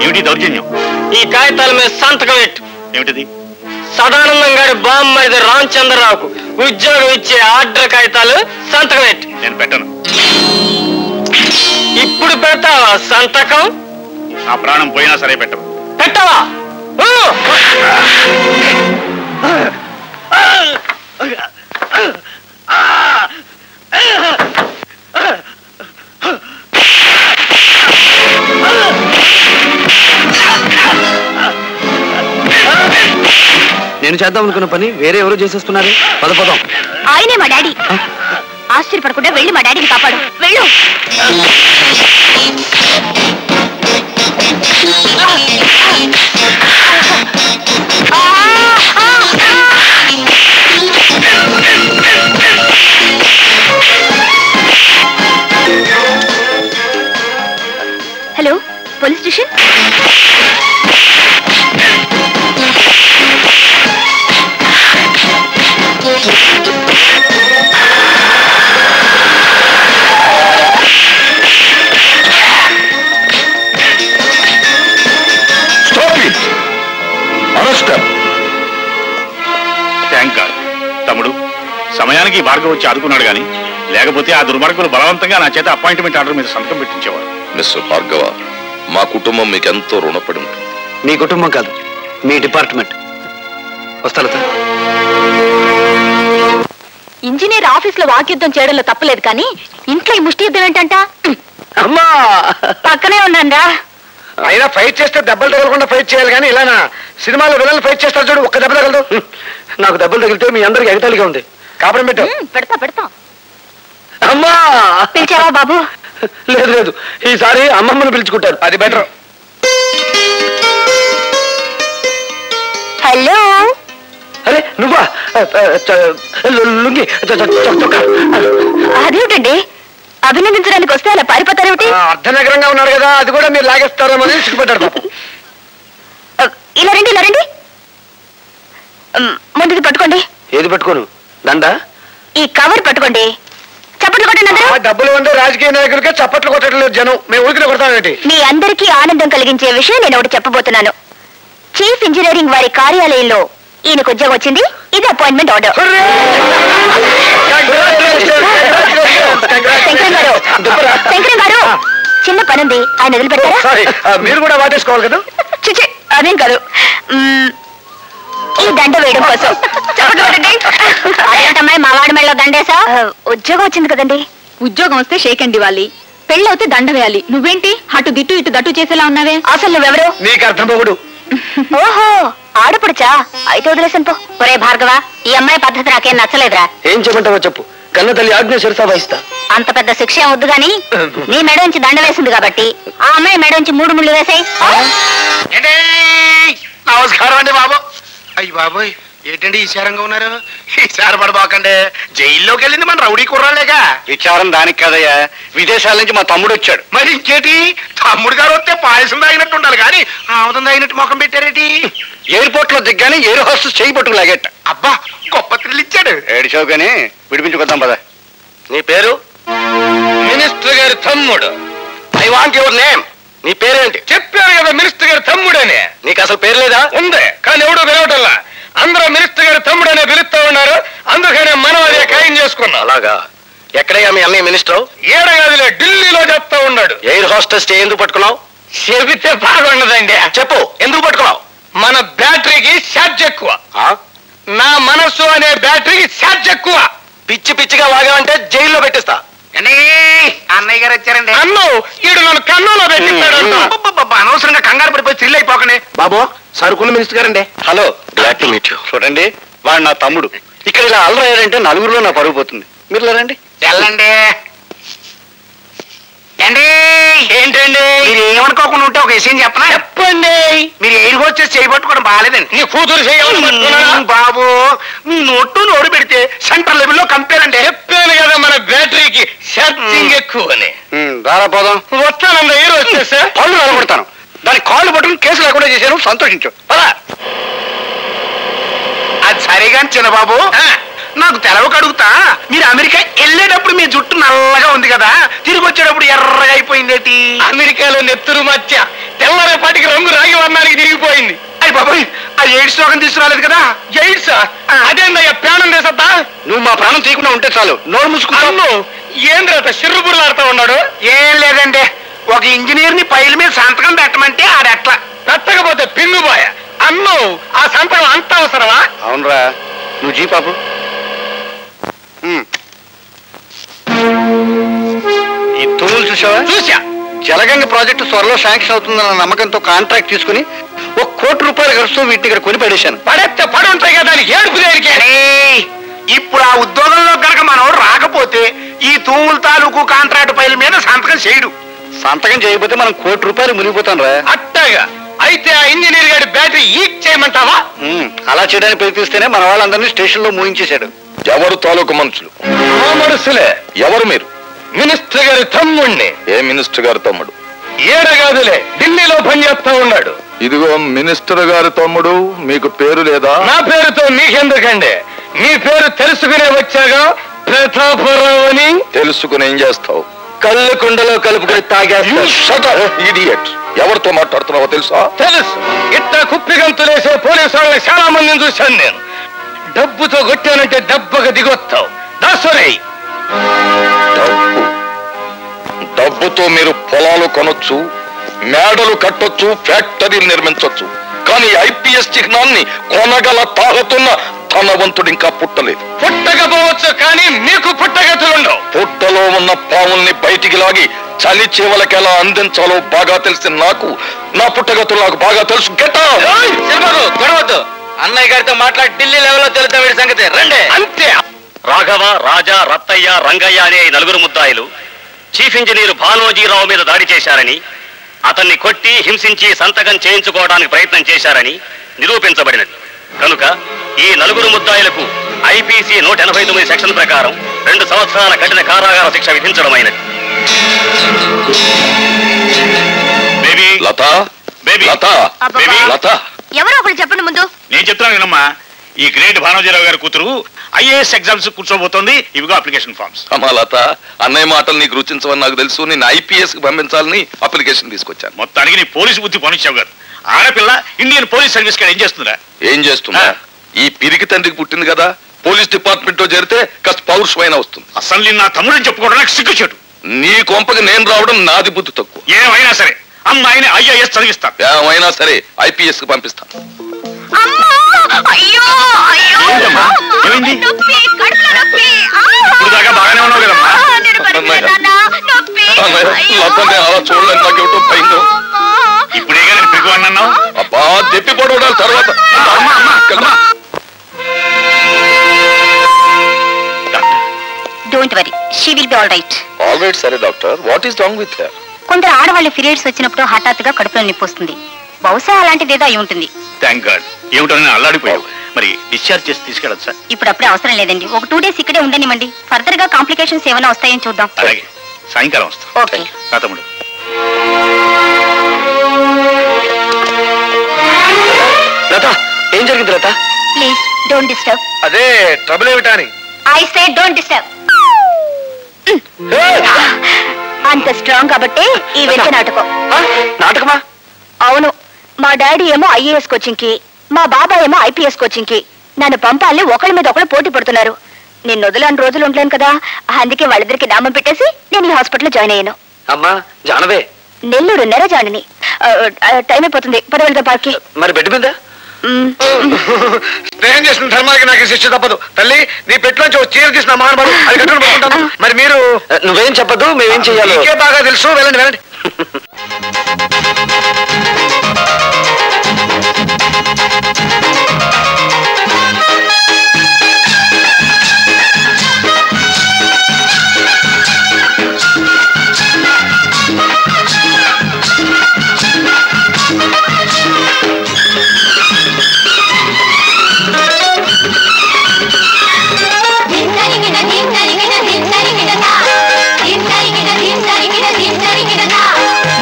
ఏమిటి దౌర్జన్యం? ఈ కాగితాల మీద సంతకం పెట్టు. ఏమిటిది? సదానందం గారి బామ్మది రామచంద్రరావుకు ఉద్యోగం ఇచ్చే ఆర్డర్ కాగితాలు సంతకం పెట్టు. నేను పెట్టను. ఇప్పుడు పెడతావా సంతకం? నా ప్రాణం పోయినా సరే పెట్టను. పెట్టవా? నేను చేద్దాం అనుకున్న పని వేరే ఎవరో చేసేస్తున్నారు. పదం. ఆయనే మా డాడీ. ఆశ్చర్యపడకుండా వెళ్ళి మా డాడీని కాపాడు. వెళ్ళు. Hello, police station. తమ్ముడు, సమయానికి భార్గవ్ వచ్చి ఆదుకున్నాడు గాని లేకపోతే ఆ దుర్మార్గులు బలవంతంగా నా చేత అపాయింట్మెంట్ ఆర్డర్ మీద సంతకం పెట్టించేవారు. మిస్టర్ భార్గవ, మా కుటుంబం మీకెంతో రుణపడి ఉంటుంది. మీ కుటుంబం కాదు, మీ డిపార్ట్మెంట్. వస్తాను. ఇంజనీర్ ఆఫీస్ లో వాక్యుద్ధం చేయడంలో తప్పలేదు, కానీ ఇంట్లో ఈ ముష్టి యుద్ధం ఏంటంట? అమ్మా పక్కనే ఉన్నారా? అయినా ఫైట్ చేస్తే దెబ్బలు తగలకుండా ఫైట్ చేయాలి కానీ ఇలానా? సినిమాలో విలన్లు ఫైట్ చేస్తారు చూడు, ఒక్క దెబ్బ తగలదు. నాకు దెబ్బలు తగిలితే మీ అందరికి ఎగతాళిగా ఉంది. కాపురం పెట్టు. పెడతా. అమ్మా పిలిచావా బాబు? లేదు, ఈసారి అమ్మమ్మను పిలుచుకుంటారు, అది బెటర్. హలో. అరే నువ్వా? లుంగి అదేమిటండి, అభినందించడానికి వస్తే అలా పారిపోతారేమిటి? అర్ధనగరంగా ఉన్నారు కదా, అది కూడా మీరు లాగేస్తారేమో సిగ్గుపడ్డారు పాపం. ఇలా రండి. ముందుది పట్టుకోండి. ఏది పట్టుకోను? దండ? ఈ కవర్ పట్టుకోండి. చప్పట్లు కొట్టండి అందరూ. డబ్బులు ఉండే రాజకీయ నాయకులకే చప్పట్లు కొట్టట్లేదు జనం, మేము ఊరికి కొడతామేంటి? మీ అందరికీ ఆనందం కలిగించే విషయం నేను ఒకటి చెప్పబోతున్నాను. చీఫ్ ఇంజనీరింగ్ వారి కార్యాలయంలో ఈయనకు ఉద్యోగం వచ్చింది. ఇది అపాయింట్మెంట్ ఆర్డర్. శంకరం గారు, చిన్న పనుంది, ఆయన వదిలిపెట్టారా? మీరు కూడా వాటేసుకోవాలి కదా? చిచి, అదేం కాదు. ఈ దండ వేయడం కోసం. అదేంటమ్మాయి మా వాడి మెడలో దండేసా? ఉద్యోగం వచ్చింది కదండి. ఉద్యోగం వస్తే షేక్ అండ్ ఇవ్వాలి, పెళ్ళవుతే దండ వేయాలి. నువ్వేంటి అటు దిట్టు ఇటు దట్టు చేసేలా ఉన్నావే? అసలు నువ్వెవరు? నీకు అర్థం పోగుడు. ఓహో, ఆడపడుచా? అయితే వదిలేసాను పో. ఒరే భార్గవ, ఈ అమ్మాయి పద్ధతి నాకేం నచ్చలేదురా. ఏం చెప్పంటావో చెప్పు, కన్న తల్లి ఆజ్ఞ శిరసా వహిస్తా. అంత పెద్ద శిక్ష ఏం వద్దు గాని నీ మెడ నుంచి దండ వేసింది కాబట్టి ఆ అమ్మాయి మెడ నుంచి 3 ముళ్ళు వేసాయి. నమస్కారం అండి బాబు. అయ్యి బాబోయ్, ఏంటండి ఈశారంగా ఉన్నారు? ఈశారపడబాకండి, జైల్లోకి వెళ్ళింది మన రౌడీ కుర్రాలేగా. విచారం దానికి కదయ్యా, విదేశాల నుంచి మా తమ్ముడు వచ్చాడు. మరి ఇంకేటి, తమ్ముడు గారు వస్తే పాయసం తాగినట్టు ఉండాలి కానీ ఆముదం తాగినట్టు ముఖం పెట్టారేటి? ఎయిర్పోర్ట్ లో దిగ్గానే ఎయిర్ హోస్టెస్ చేయి పట్టుకు లాగేట. అబ్బా, గొప్ప థ్రిల్ ఇచ్చాడు. ఏడిచావు కానీ విడిపించుకొద్దాం పద. నీ పేరు? మినిస్టర్ గారి తమ్ముడు. I want your name. నీ పేరేంటి? చెప్పారు కదా మినిస్టర్ గారి తమ్ముడని. నీకు అసలు పేరు లేదా? ఉంది, కానీ ఎవడో పిలవటల్లా. అందరూ మినిస్టర్ గారి తమ్ముడనే పిలుస్తా ఉన్నారు, అందుకనే మనం అదే ఖాయం చేసుకున్నాం. అలాగా? ఎక్కడయ్యా మీ అన్నయ్య మినిస్టర్? ఏడగాదిలే, ఢిల్లీలో చెప్తా ఉన్నాడు. ఎయిర్ హోస్టెస్ ఎందుకు పట్టుకున్నావు? చెబితే బాగుండదండి. చెప్పు, ఎందుకు పట్టుకున్నావు? మన బ్యాటరీకి ఛార్జ్ ఎక్కువ. నా మనస్సు అనే బ్యాటరీకి ఛార్జ్ ఎక్కువ. పిచ్చి పిచ్చిగా వాగావంటే జైల్లో పెట్టిస్తా. అన్నయ్య గారు వచ్చారండి. అన్ను ఈడు నన్ను కన్నులో పెట్టిస్తాడు. అనవసరంగా కంగారు పడిపోయి థ్రిల్ అయిపోకనే. బాబు, సరుకుల మినిస్టర్ గారండి. Hello, glad to meet you. చూడండి, వాడు నా తమ్ముడు. ఇక్కడ ఇలా అల్లరయ్యారంటే నలుగురిలో నా పరుగు పోతుంది. మీరు లేరండి. వెళ్ళండి. ఏంటండి మీరు ఏమనుకోకుండా ఉంటే ఒక విషయం చెప్పనా? చెప్పండి. మీరు ఏడుగు వచ్చేసి చేయబట్టుకోవడం బాగాలేదండి. నీ కూతురు చేయాలి బాబు. మీ నోడు పెడితే సెంటర్ లెవెల్లో కంపేర్ అంటే చెప్పాను కదా, మన బ్యాటరీకి ఛార్జింగ్ ఎక్కువ అని. రారా పోదాం. వస్తానండి, ఈ రోజు వచ్చేసా పళ్ళు నిలబడతాను. దాని కాళ్ళు పట్టుకుని కేసు లేకుండా చేశాను. సంతోషించు. అది సరిగా చిన్నబాబు, నాకు తెలవక అడుగుతా. మీరు అమెరికా వెళ్ళేటప్పుడు మీ జుట్టు నల్లగా ఉంది కదా, తిరిగి వచ్చేటప్పుడు ఎర్రగా అయిపోయిందేటి? అమెరికాలో నెత్తురు మధ్య తెల్లరేపాటికి రంగు రాగి వర్ణానికి తిరిగిపోయింది. అయ్యి బాబాయ్, ఆ ఎయిడ్స్ రోగం తీసుకురాలేదు కదా? ఎయిడ్స్ అదేందయ్యా, ప్రాణం చేసద్దా? నువ్వు మా ప్రాణం తీయకుండా ఉంటే చాలు. నోరు మూసుకున్నాను. ఏంద్రత సిర్రుబుర్లాడుతూ ఉన్నాడు? ఏం లేదండి, ఒక ఇంజనీర్ ని పైల మీద సంతకం పెట్టమంటే ఆడెట్లా పెట్టకపోతే పింగుబాయ. అన్ను ఆ సంతకం అంత అవసరమా? అవునరా, నువ్వు జీ పాపు. ఈ తూములు చూసావా? చూసా. జలగంగ ప్రాజెక్టు త్వరలో శాంక్షన్ అవుతుందన్న నమ్మకంతో కాంట్రాక్ట్ తీసుకుని ₹1 కోటి ఖర్చుతో వీటిని ఇక్కడ కొని పడేశాను. పడేస్తే పడి ఉంటాయి కదా, దానికి ఏడుపు దేనికి? ఇప్పుడు ఆ ఉద్యోగంలో కనుక మనం రాకపోతే ఈ తూముల తాలూకు కాంట్రాక్ట్ పైల మీద సంతకం చేయడు. సంతకం చేయకపోతే మనం ₹1 మునిగిపోతాం రా. అట్టగా అయితే ఆ ఇంజనీర్ గారి బ్యాటరీ ఈక్ చేయమంటావా? అలా చేయడానికి ప్రయత్నిస్తేనే మన వాళ్ళందరినీ స్టేషన్ లో మూయించేశాడు. ఎవరు తాలూకు మనుషులు? మా మనుషులే. ఎవరు మీరు? మినిస్టర్ గారి తమ్ముణ్ణి. ఏ మినిస్టర్ గారి తమ్ముడు? ఏడగాదులే, ఢిల్లీలో పనిచేస్తా ఉన్నాడు. ఇదిగో మినిస్టర్ గారి తమ్ముడు, మీకు పేరు లేదా? నా పేరుతో మీకెందుకండి? మీ పేరు తెలుసుకునే వచ్చాగా. ప్రతాపరావు అని. తెలుసుకుని ఏం చేస్తావు? కళ్ళు కుండలో కలుపుకొని తాగేస్తాడు. ఇడియట్. ఎవరితో మాట్లాడుతున్నావో తెలుసా? తెలుసు. ఇట్లా కుప్పిగంతులేసే పోలీసు వాళ్ళని చాలా మందిని చూశాను నేను. డబ్బుతో కొట్టానంటే దెబ్బగా దిగొస్తావు. దాసరే. డబ్బుతో మీరు పొలాలు కొనొచ్చు, మేడలు కట్టొచ్చు, ఫ్యాక్టరీలు నిర్మించొచ్చు. కానీ ఐపీఎస్ చిహ్నాన్ని కొనగల తాగుతున్న ధనవంతుడు ఇంకా పుట్టలేదు. పుట్టకపోవచ్చు, కానీ మీకు పుట్టగతులుండవు. పుట్టలో ఉన్న పాముల్ని బయటికి లాగి చలి చేవలకి ఎలా అందించాలో బాగా తెలిసిన నాకు నా పుట్టగతులు నాకు బాగా తెలుసు. గొడవద్దు. అన్నయ్య గారితో మాట్లాడి ఢిల్లీ లెవెల్లో తెలుద్దాం వీడి సంగతి. రండి. అంతే. రాఘవ, రాజా, రత్తయ్య, రంగయ్య అనే 4 ముద్దాయిలు చీఫ్ ఇంజనీర్ భానోజీరావు మీద దాడి చేశారని, అతన్ని కొట్టి హింసించి సంతకం చేయించుకోవడానికి ప్రయత్నం చేశారని నిరూపించబడినది. కనుక ఈ 4 ముద్దాయిలకు ఐపీసీ 189 సెక్షన్ ప్రకారం 2 సంవత్సరాల కఠిన కారాగార శిక్ష విధించడమైనది. బేబీ లత, బేబీ లత, అబ్బబ్బా. లత. ఎవరో ఒకరు చెప్పండి ముందు. నేను చెప్తున్నాను వినమ్మా. ఈ గ్రేట్ భానోజీరావు గారి కూతురు ఐఏఎస్ ఎగ్జామ్స్ కూర్చోబోతోంది. ఇవిగో అప్లికేషన్ ఫార్మ్స్. అమ్మా లత, అన్నయ్య మాటలు నీకు రుచించవని నాకు తెలుసు. నేను ఐపీఎస్ కి పంపించాలని అప్లికేషన్ తీసుకొచ్చాను. మొత్తానికి నీ పోలీసు బుద్ధి పనిచ్చావు గారు. ఆడపిల్ల ఇండియన్ పోలీస్ సర్వీస్ కాడ ఏం చేస్తుందా? ఏం చేస్తున్నా? ఈ పిరికి తండ్రికి పుట్టింది కదా, పోలీస్ డిపార్ట్మెంట్ లో చేరితే కాస్త పౌరుషమైన వస్తుంది. అసలు నా తమ్ముడని చెప్పుకోవడం నాకు సిగ్గుచేటు. నీ కొంపకి నేను రావడం నాది బుద్ధి తక్కువ. ఏమైనా సరే అమ్మాయిని ఐఏఎస్ చదివిస్తాను. ఏమైనా సరే ఐపీఎస్ కి పంపిస్తాను. ఇప్పుడు దాకా బాగానే ఉన్నావు కదమ్మా. లతనే అలా చూడలేదు, నాకేమిటో భయంగా. ఇప్పుడే నేను పిగువాడిని అన్నావు. అబ్బా, చెప్పి పడవడాలి తర్వాత. Don't worry, she will be all right. All right. సరే doctor, what is wrong with her? కొందరు ఆడవాళ్ళ పీరియడ్స్ వచ్చినప్పుడు హఠాత్తుగా కడుపులో నొప్పి వస్తుంది. బహుశా అలాంటిదేదో అయి ఉంటుంది. Thank God. ఏమిటో నేను అల్లాడిపోయావు. మరి డిశ్చార్జ్ చేసి తీసుకెళ్ళచ్చు సార్? ఇప్పుడు అప్పుడే అవసరం లేదండి. ఒక 2 డేస్ ఇక్కడే ఉండనివ్వండి. ఫర్దర్ గా కాంప్లికేషన్స్ ఏమైనా వస్తాయని చూద్దాం. అలాగే, సాయంకాలం వస్తాం. ఓకే. నా తమ్ముడు. లత, ఏం జరిగింది లత? Please don't disturb. అదే ట్రబుల్ ఏమిటా అని. I say don't disturb. అంత స్ట్రాంగ్ కాబట్టి ఈ వెంట నాటకం. నాటకమా? అవును. మా డాడీ ఏమో ఐఏఎస్ కోచింగ్ కి, మా బాబాయ్ ఏమో ఐపీఎస్ కోచింగ్ కి నన్ను పంపాలని ఒకళ్ళ మీద ఒకళ్ళు పోటీ పడుతున్నారు. నేను వదలని రోజులు ఉండలేను కదా, అందుకే వాళ్ళిద్దరికి నామం పెట్టేసి నేను ఈ హాస్పిటల్లో జాయిన్ అయ్యాను. అమ్మా జానవే, నెల్లూరు నెరజాడిని. టైం అయిపోతుంది, పదవలతో పార్కి. మరి బెడ్ మీద స్నేహం చేసిన ధర్మానికి నాకు శిక్ష తప్పదు. తల్లి, నీ పెట్టులోంచి ఒక చీర తీసిన మహానుభావుడు, అది కట్టుకుని పడుకుంటాను. మరి మీరు నువ్వేం చెప్పద్దు, మేమేం చెయ్యాలి నీకే బాగా తెలుసు. వెళ్ళండి వెళ్ళండి.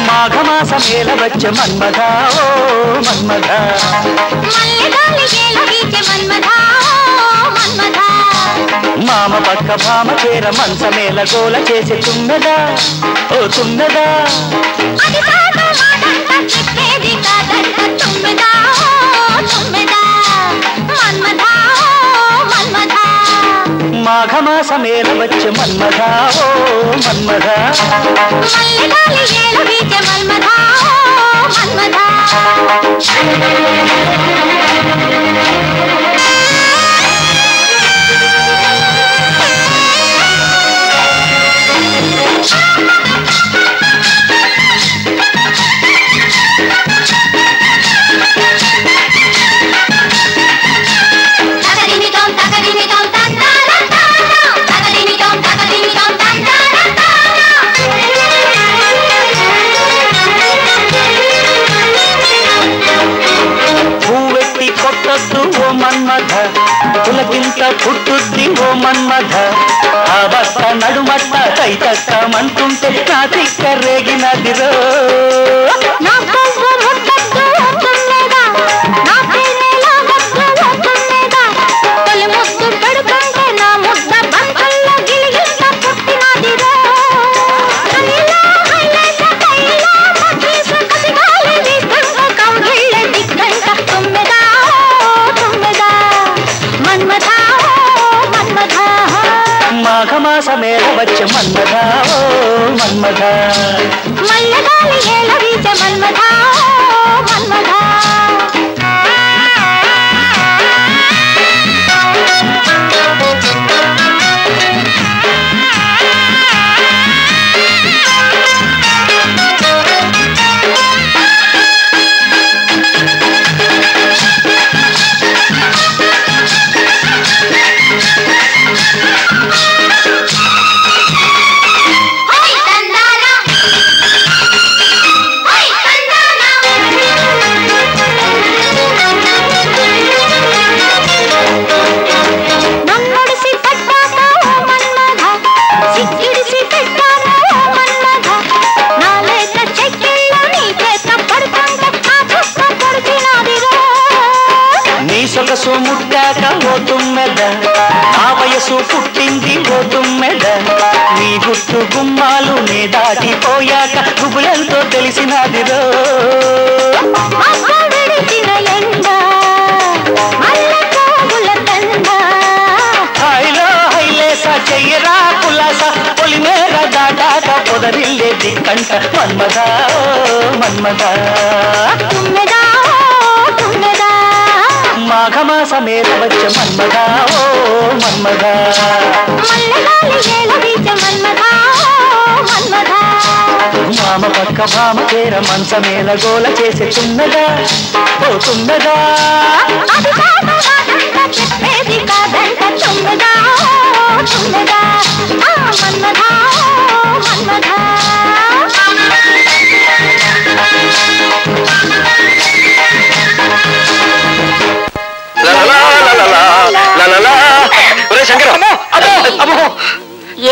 మాఘమాసమేల వచ్చే మన్మథా ఓ మన్మథా, మామ పక్క భామ చేర మంచమేల గోల చేసి తున్నదా ఓ తున్నదా, మాఘమాసమేల వచ్చే మన్మథా ఓ మన్మథా, ఓ మన్మథ పులకింత పుట్టుద్ది ఓ మన్మథ, ఆ బస్త నడుమట్ట తైతక్కమంటుంటే నా తిక్క రేగినదిరో, మాఘమాసమేల వచ్చే మన్మథా ఓ మన్మథా, మల్లగాలి ఏల వీచే మన్మథా మన్మథా. సొగసు ముట్టాక ఓ తుమ్మెద, నా వయసు పుట్టింది ఓ తుమ్మెద, నీ గుట్టు గుమ్మాలు నే దాటిపోయాక గుబులెంతో తెలిసినదిరో, హైలో హైలేసా చెయ్యరా కులాస పొలిమేర దాటాక పొదరిల్లే దిక్కంట మన్మథా మన్మథా, మాఘమాసమేల వచ్చే మన్మథా ఓ మన్మథా, మామ పక్క భామ చేర మంచమేల గోల చేసి తున్నదా ఓ తున్నదా,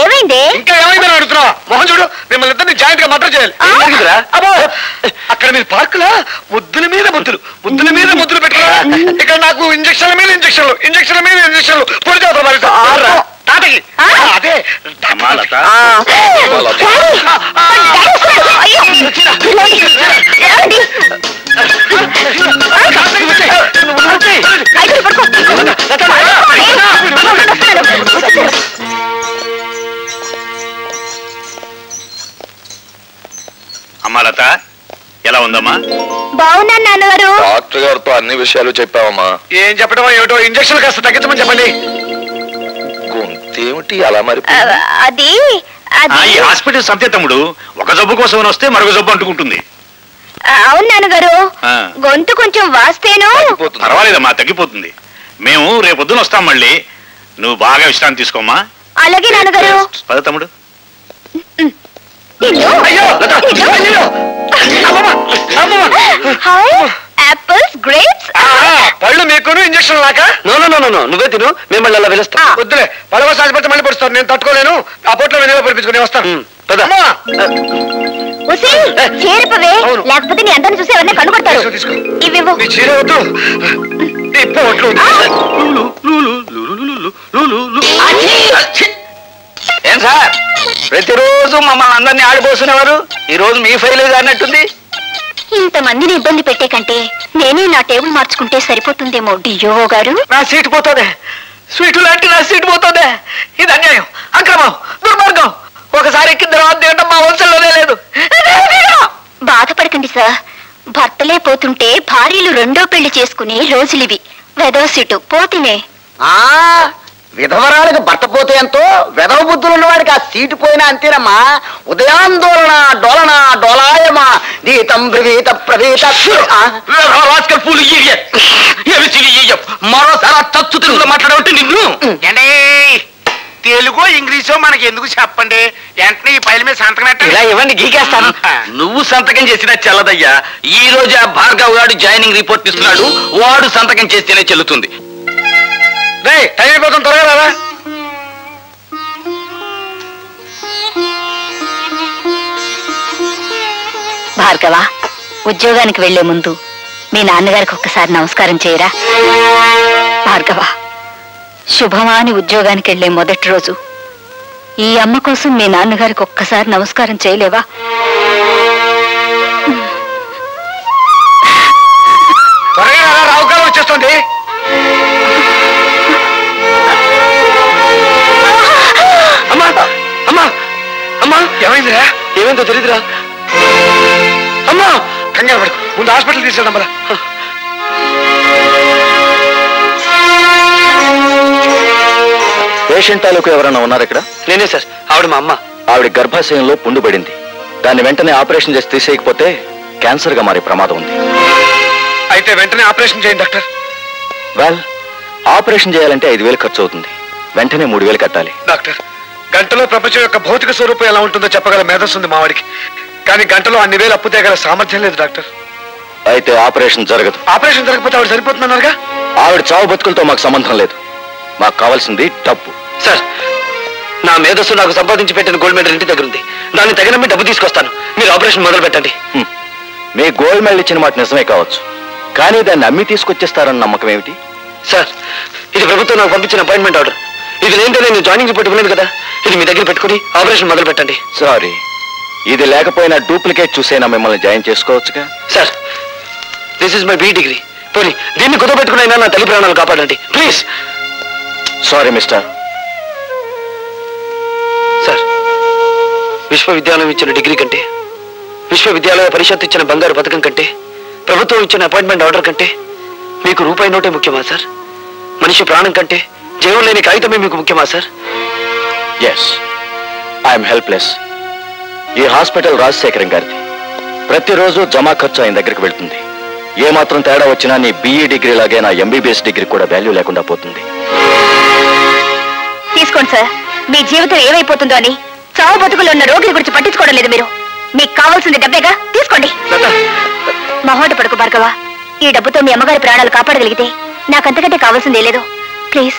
ఏమైంది? ఇంకా ఏమైందని అడుగుతున్నా? మొహం చూడు, మిమ్మల్ని ఇద్దరిని జాయింట్ గా మర్డర్ చేయాలి. అక్కడ మీరు పార్కులా ముద్దుల మీద ముద్దులు, ముద్దుల మీద ముద్దులు పెట్టారా? ఇక్కడ నాకు ఇంజక్షన్ల మీద ఇంజక్షన్లు, ఇంజక్షన్ల మీద ఇంజక్షన్లు పొడి చేద్దాం తాతకి. అదే అమ్మాలత, లత ఎలా ఉందమ్మా? బాగున్నాను నాన్నగారు. డాక్టర్ గారితో అన్ని విషయాలు చెప్పావమ్మా? ఏం చెప్పడం ఏమిటో, ఇంజక్షన్ కాస్త తగ్గించమని చెప్పండి. గొంతేమిటి అలా మరి? అది ఈ హాస్పిటల్ సంతే తమ్ముడు, ఒక జబ్బు కోసం వస్తే మరొక జబ్బు అంటుకుంటుంది. అవును నాన్నగారు, గొంతు కొంచెం వాస్తేను. పర్వాలేదమ్మా, తగ్గిపోతుంది. మేము రేపొద్దున వస్తాం మళ్ళీ. నువ్వు బాగా విశ్రాంతి తీసుకోమ్మా. అలాగే నాన్నగారు. పద తమ్ముడు. Apples, grapes. పళ్ళు మీకును ఇంజక్షన్ లాగా? నువ్వే తిను, మిమ్మల్ని అలా పిలుస్తా. వద్దులే, పడవ సాగిపోతే మళ్ళీ పడుస్తాను. నేను తట్టుకోలేను. ఆ పొట్లో వెనక పడిపించుకుని వస్తాను. చేరిపవే, లేకపోతే నీ అందరిని చూసి ఎవరిని కనుగొడతాడు. ఇవ్వు. నీ చీర వద్దు, నీ పొట్లు. ఏం సార్, ప్రతిరోజు మమ్మల్ని అందరినీ ఆడిపోస్తున్నవారు ఈ రోజు మీ ఫైల్ అన్నట్టుంది. ఇంతమందిని ఇబ్బంది పెట్టే కంటే నేనే నా టేబుల్ మార్చుకుంటే సరిపోతుందేమో డియో గారు. నా సీటు పోతుంది, స్వీటు లాంటి నా సీటు పోతుంది. ఇది అన్యాయం, అక్రమం, దుర్మార్గం. ఒకసారి ఎక్కిన తర్వాత తినడం మా వంశంలోనే లేదు. బాధపడకండి సార్, భర్తలే పోతుంటే భార్యలు రెండో పెళ్లి చేసుకునే రోజులివి. వెదవ సీటు పోతినే. విధవరాలకు భర్త పోతే ఎంతో, వెధవ బుద్ధులు ఉన్నవాడికి ఆ సీటు పోయినా అంతేనమ్మా. ఉదయాందోళన డోలన డోలాయమా గీతం బ్రవీత ప్రవీత. మరోసారి తచ్చు తెలుగులో మాట్లాడబట్టి నిన్ను. తెలుగు ఇంగ్లీషో మనకి ఎందుకు చెప్పండి, వెంటనే ఈ పైల మీద సంతకం పెట్టండి. ఇలా ఇవ్వండి, గీకేస్తాను. నువ్వు సంతకం చేసినా చెల్లదయ్యా. ఈ రోజు ఆ భార్గవ్ గారు జాయినింగ్ రిపోర్ట్ ఇస్తున్నాడు, వాడు సంతకం చేస్తేనే చెల్లుతుంది. టైం అయిపోతుంది, త్వరగా రారా. భార్గవ, ఉద్యోగానికి వెళ్లే ముందు మీ నాన్నగారికి ఒక్కసారి నమస్కారం చేయరా. భార్గవ, శుభమా అని ఉద్యోగానికి వెళ్లే మొదటి రోజు ఈ అమ్మ కోసం మీ నాన్నగారికి ఒక్కసారి నమస్కారం చేయలేవా? త్వరగా రారా, రావుకాలం వచ్చేస్తుంది. అమ్మా అమ్మా అమ్మా, ఏమైందిరా? ఏమైందో తెలీదురా. అమ్మా కంగారు పడు, ముందు హాస్పిటల్ తీసుకెళ్దాం కదా. పేషెంట్ తాలూకు ఎవరన్నా ఉన్నారు ఇక్కడ? నేనే సార్, ఆవిడ మా అమ్మ. ఆవిడ గర్భాశయంలో పుండు పడింది. దాన్ని వెంటనే ఆపరేషన్ చేసి తీసేయకపోతే క్యాన్సర్ గా మారే ప్రమాదం ఉంది. అయితే వెంటనే ఆపరేషన్ చేయండి డాక్టర్. వెల్, ఆపరేషన్ చేయాలంటే 5,000 ఖర్చు అవుతుంది. వెంటనే 3,000 కట్టాలి. డాక్టర్, గంటలో ప్రపంచం యొక్క భౌతిక స్వరూపం ఎలా ఉంటుందో చెప్పగల మేధస్సు ఉంది మావాడికి, కానీ గంటలో అన్ని వేలు అప్పు తేగల సామర్థ్యం లేదు డాక్టర్. అయితే ఆపరేషన్ జరగదు. ఆపరేషన్ జరగకపోతే ఆవిడ సరిపోతుందన్నారుగా. ఆవిడ చావు బతుకులతో మాకు సంబంధం లేదు. మాకు కావాల్సింది డబ్బు. సార్, నా మేధస్సు నాకు సంపాదించి పెట్టిన గోల్డ్ మెడల్ ఇంటి దగ్గర ఉంది. దాన్ని తగినమ్మి డబ్బు తీసుకొస్తాను. మీరు ఆపరేషన్ మొదలు పెట్టండి. మీ గోల్డ్ మెడల్ ఇచ్చిన మాట నిజమే కావచ్చు, కానీ దాన్ని అమ్మి తీసుకొచ్చేస్తారన్న నమ్మకం ఏమిటి? సార్, ఇది ప్రభుత్వం నాకు పంపించిన అపాయింట్మెంట్ ఆర్డర్. ఇది లేదంటే నేను జాయినింగ్ రిపోర్ట్ ఇవ్వలేదు కదా. ఇది మీ దగ్గర పెట్టుకుని ఆపరేషన్ మొదలు పెట్టండి. సారీ, ఇది లేకపోయినా డూప్లికేట్ చూసైనా మిమ్మల్ని జాయిన్ చేసుకోవచ్చుగా. Sir, this is my B degree. పోనీ దీన్ని కుదో పెట్టుకునైనా నా తల్లి ప్రాణాలు కాపాడండి ప్లీజ్. Sorry mister. సార్, విశ్వవిద్యాలయం ఇచ్చిన డిగ్రీ కంటే, విశ్వవిద్యాలయ పరిషత్ ఇచ్చిన బంగారు పథకం కంటే, ప్రభుత్వం ఇచ్చిన అపాయింట్మెంట్ ఆర్డర్ కంటే మీకు రూపాయి నోటే ముఖ్యమా సార్? మనిషి ప్రాణం కంటే జీవం లేని కాగితమే మీకు ముఖ్యమా సార్? Yes, I'm helpless. ఈ హాస్పిటల్ రాజశేఖరం గారిది. ప్రతిరోజు జమా ఖర్చు ఆయన దగ్గరికి వెళ్తుంది. ఏమాత్రం తేడా వచ్చినా నీ BE డిగ్రీ లాగే నా MBBS డిగ్రీ కూడా వాల్యూ లేకుండా పోతుంది. తీసుకోండి సార్, మీ జీవితం ఏమైపోతుందో అని చావు బతుకులు ఉన్న రోగుల గురించి పట్టించుకోవడం లేదు మీరు. మీకు కావాల్సింది డబ్బేగా, తీసుకోండి. మహోట పడుకు భార్గవ, ఈ డబ్బుతో మీ అమ్మగారి ప్రాణాలు కాపాడగలిగితే నాకంతకంటే కావాల్సిందే లేదు. ప్లీజ్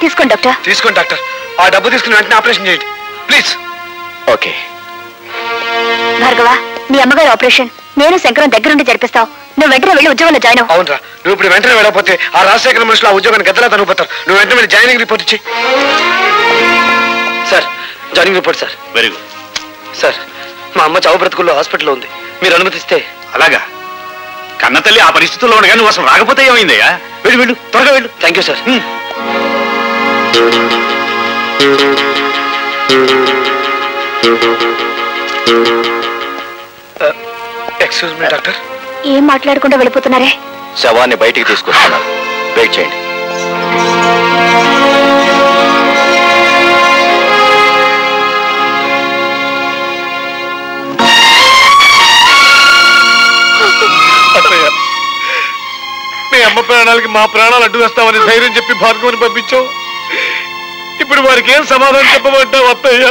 తీసుకోండి డాక్టర్. తీసుకోండి డాక్టర్, ఆ డబ్బు తీసుకుని వెంటనే ఆపరేషన్ చేయండి ప్లీజ్. ఓకే భార్గవ, మీ అమ్మగారి ఆపరేషన్ నేను శంకరం దగ్గరుండి జరిపిస్తావు. నువ్వు వెంటనే వెళ్ళి ఉద్యోగంలో జాయిన్ అవ్వు. అవునరా, నువ్వు ఇప్పుడు వెంటనే వెళ్ళకపోతే ఆ రాజశేఖర మనుషులు ఆ ఉద్యోగాన్ని గద్దలా తనుకుపోతారు. నువ్వు వెంటనే వెళ్ళి జాయినింగ్ రిపోర్ట్ ఇచ్చి. Sir, joining report sir. Very good sir, మా అమ్మ చావు బ్రతుకుల్లో హాస్పిటల్లో ఉంది. మీరు అనుమతిస్తే. అలాగా? కన్న తల్లి ఆ పరిస్థితుల్లో ఉండగా నువ్వు అసలు రాకపోతే ఏమైందయ్యా? వెళ్ళు వెళ్ళు, త్వరగా వెళ్ళు. Thank you sir. Excuse me doctor. ఏం మాట్లాడకుండా వెళ్ళిపోతున్నారే? శవాన్ని బయటికి తీసుకొస్తున్నాను, వెయిట్ చేయండి. అత్తయ్య, మీ అమ్మ ప్రాణాలకి మా ప్రాణాలు అడ్డు వేస్తామని ధైర్యం చెప్పి భార్గవని పంపించావు. ఇప్పుడు వారికి ఏం సమాధానం చెప్పమంటావు అత్తయ్య?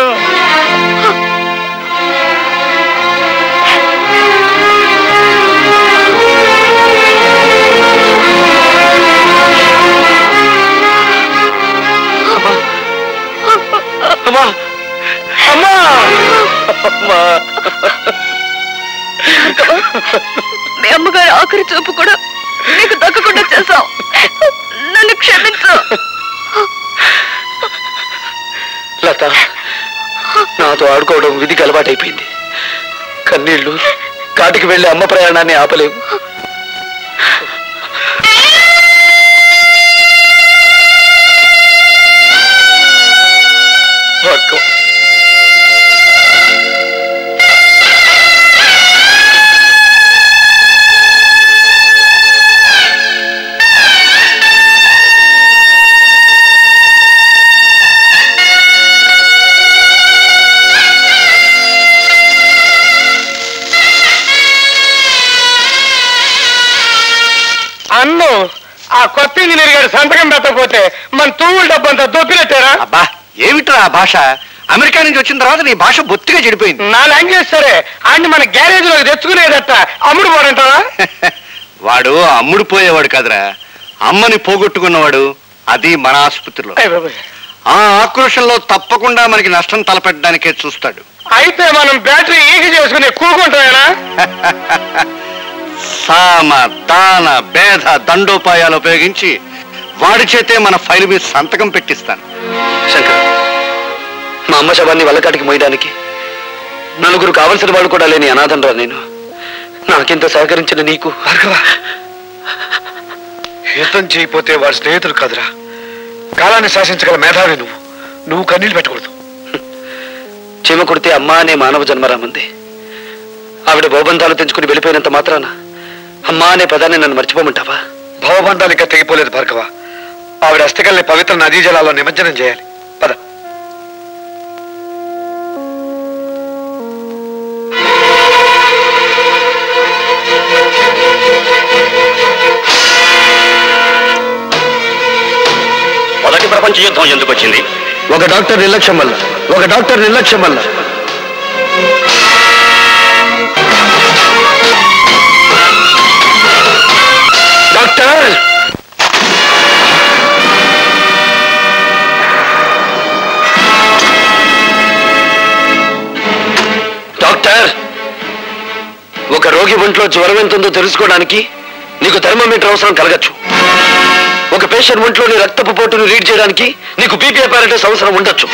అమ్మా అమ్మా అమ్మా, మీ అమ్మగారి ఆఖరి చూపు కూడా నీకు దక్కకుండా చేశావు. నన్ను క్షమించు. లత, నాతో ఆడుకోవడం విధికి అలవాటైపోయింది. కన్నీళ్లు కాటికి వెళ్లి అమ్మ ప్రయాణాన్ని ఆపలేవు. అన్ను ఆ కొత్త ఇంజనీర్ గారు సంతకం పెట్టకపోతే మన తూముల డబ్బంతా దొప్పినట్టారా? అబ్బా ఏమిట్రా ఆ భాష? అమెరికా నుంచి వచ్చిన తర్వాత నీ భాష బొత్తిగా చెడిపోయింది. నా లాంగ్వేజ్ సరే, అన్ని మన గ్యారేజ్ లోకి తెచ్చుకునేదట అమ్ముడు పోరంటావా? వాడు అమ్ముడు పోయేవాడు కాదురా, అమ్మని పోగొట్టుకున్నవాడు. అది మన ఆసుపత్రిలో. ఆ ఆక్రోషంలో తప్పకుండా మనకి నష్టం తలపెట్టడానికే చూస్తాడు. అయితే మనం బ్యాటరీ ఈగ చేసుకుని కూకుంటామేనా? సామ దాన భేద దండోపాయాలు ఉపయోగించి వాడి చేతే మన ఫైల్ మీద సంతకం పెట్టిస్తాను. శంకర్, మా అమ్మ శవాన్ని వల్లకాటికి మోయడానికి నలుగురు కావలసిన వాళ్ళు కూడా లేని అనాథనరా నేను. నాకింత సహకరించిన నీకు. భార్గవ, యుద్ధం చేయకపోతే వాడి స్నేహితుడు కాదురా, కాలాన్ని శాసించగల మేధావి నువ్వు. నువ్వు కన్నీళ్ళు పెట్టకూడదు. చీమ కొడితే అమ్మా అనే మానవ జన్మరామంది. ఆవిడ భవబంధాలు తెంచుకుని వెళ్ళిపోయినంత మాత్రాన అమ్మా అనే పదాన్ని నన్ను మర్చిపోమంటావా? భవబంధాలు ఇంకా తెగిపోలేదు భార్గవ. ఆవిడ అస్థికల్ని పవిత్ర నదీ జలాల్లో నిమజ్జనం చేయాలి. పద. మొదటి ప్రపంచ యుద్ధం ఎందుకు వచ్చింది? ఒక డాక్టర్ నిర్లక్ష్యం వల్ల. ఒక డాక్టర్ నిర్లక్ష్యం వల్ల. డాక్టర్, డాక్టర్, ఒక రోగి ఒంట్లో జ్వరం ఎంతుందో తెలుసుకోవడానికి నీకు థర్మోమీటర్ అవసరం కలగచ్చు. ఒక పేషెంట్ ఒంట్లోని రక్తపు పోటును రీడ్ చేయడానికి నీకు బీపీ అపారటస్ అవసరం ఉండొచ్చు.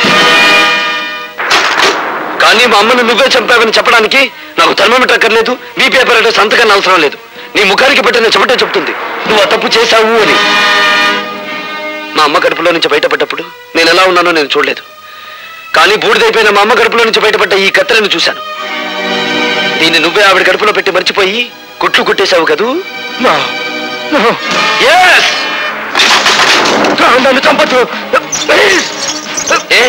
కానీ మా అమ్మను నువ్వే చంపావని చెప్పడానికి నాకు థర్మోమీటర్ అక్కర్లేదు, బీపీ అపారటస్ అంతకన్నా అవసరం లేదు. నీ ముఖానికి పెట్టిన చెమటే చెప్తుంది నువ్వు ఆ తప్పు చేశావు అని. మా అమ్మ కడుపులో నుంచి బయటపడ్డప్పుడు నేను ఎలా ఉన్నానో నేను చూడలేదు. కానీ బూడిదైపోయిన మా అమ్మ కడుపులో నుంచి బయటపడ్డ ఈ కత్తెరను చూశాను. దీన్ని నువ్వే ఆవిడ కడుపులో పెట్టి మర్చిపోయి కుట్లు కుట్టేశావు కదూ? నన్ను చంపొద్దు. ఏ,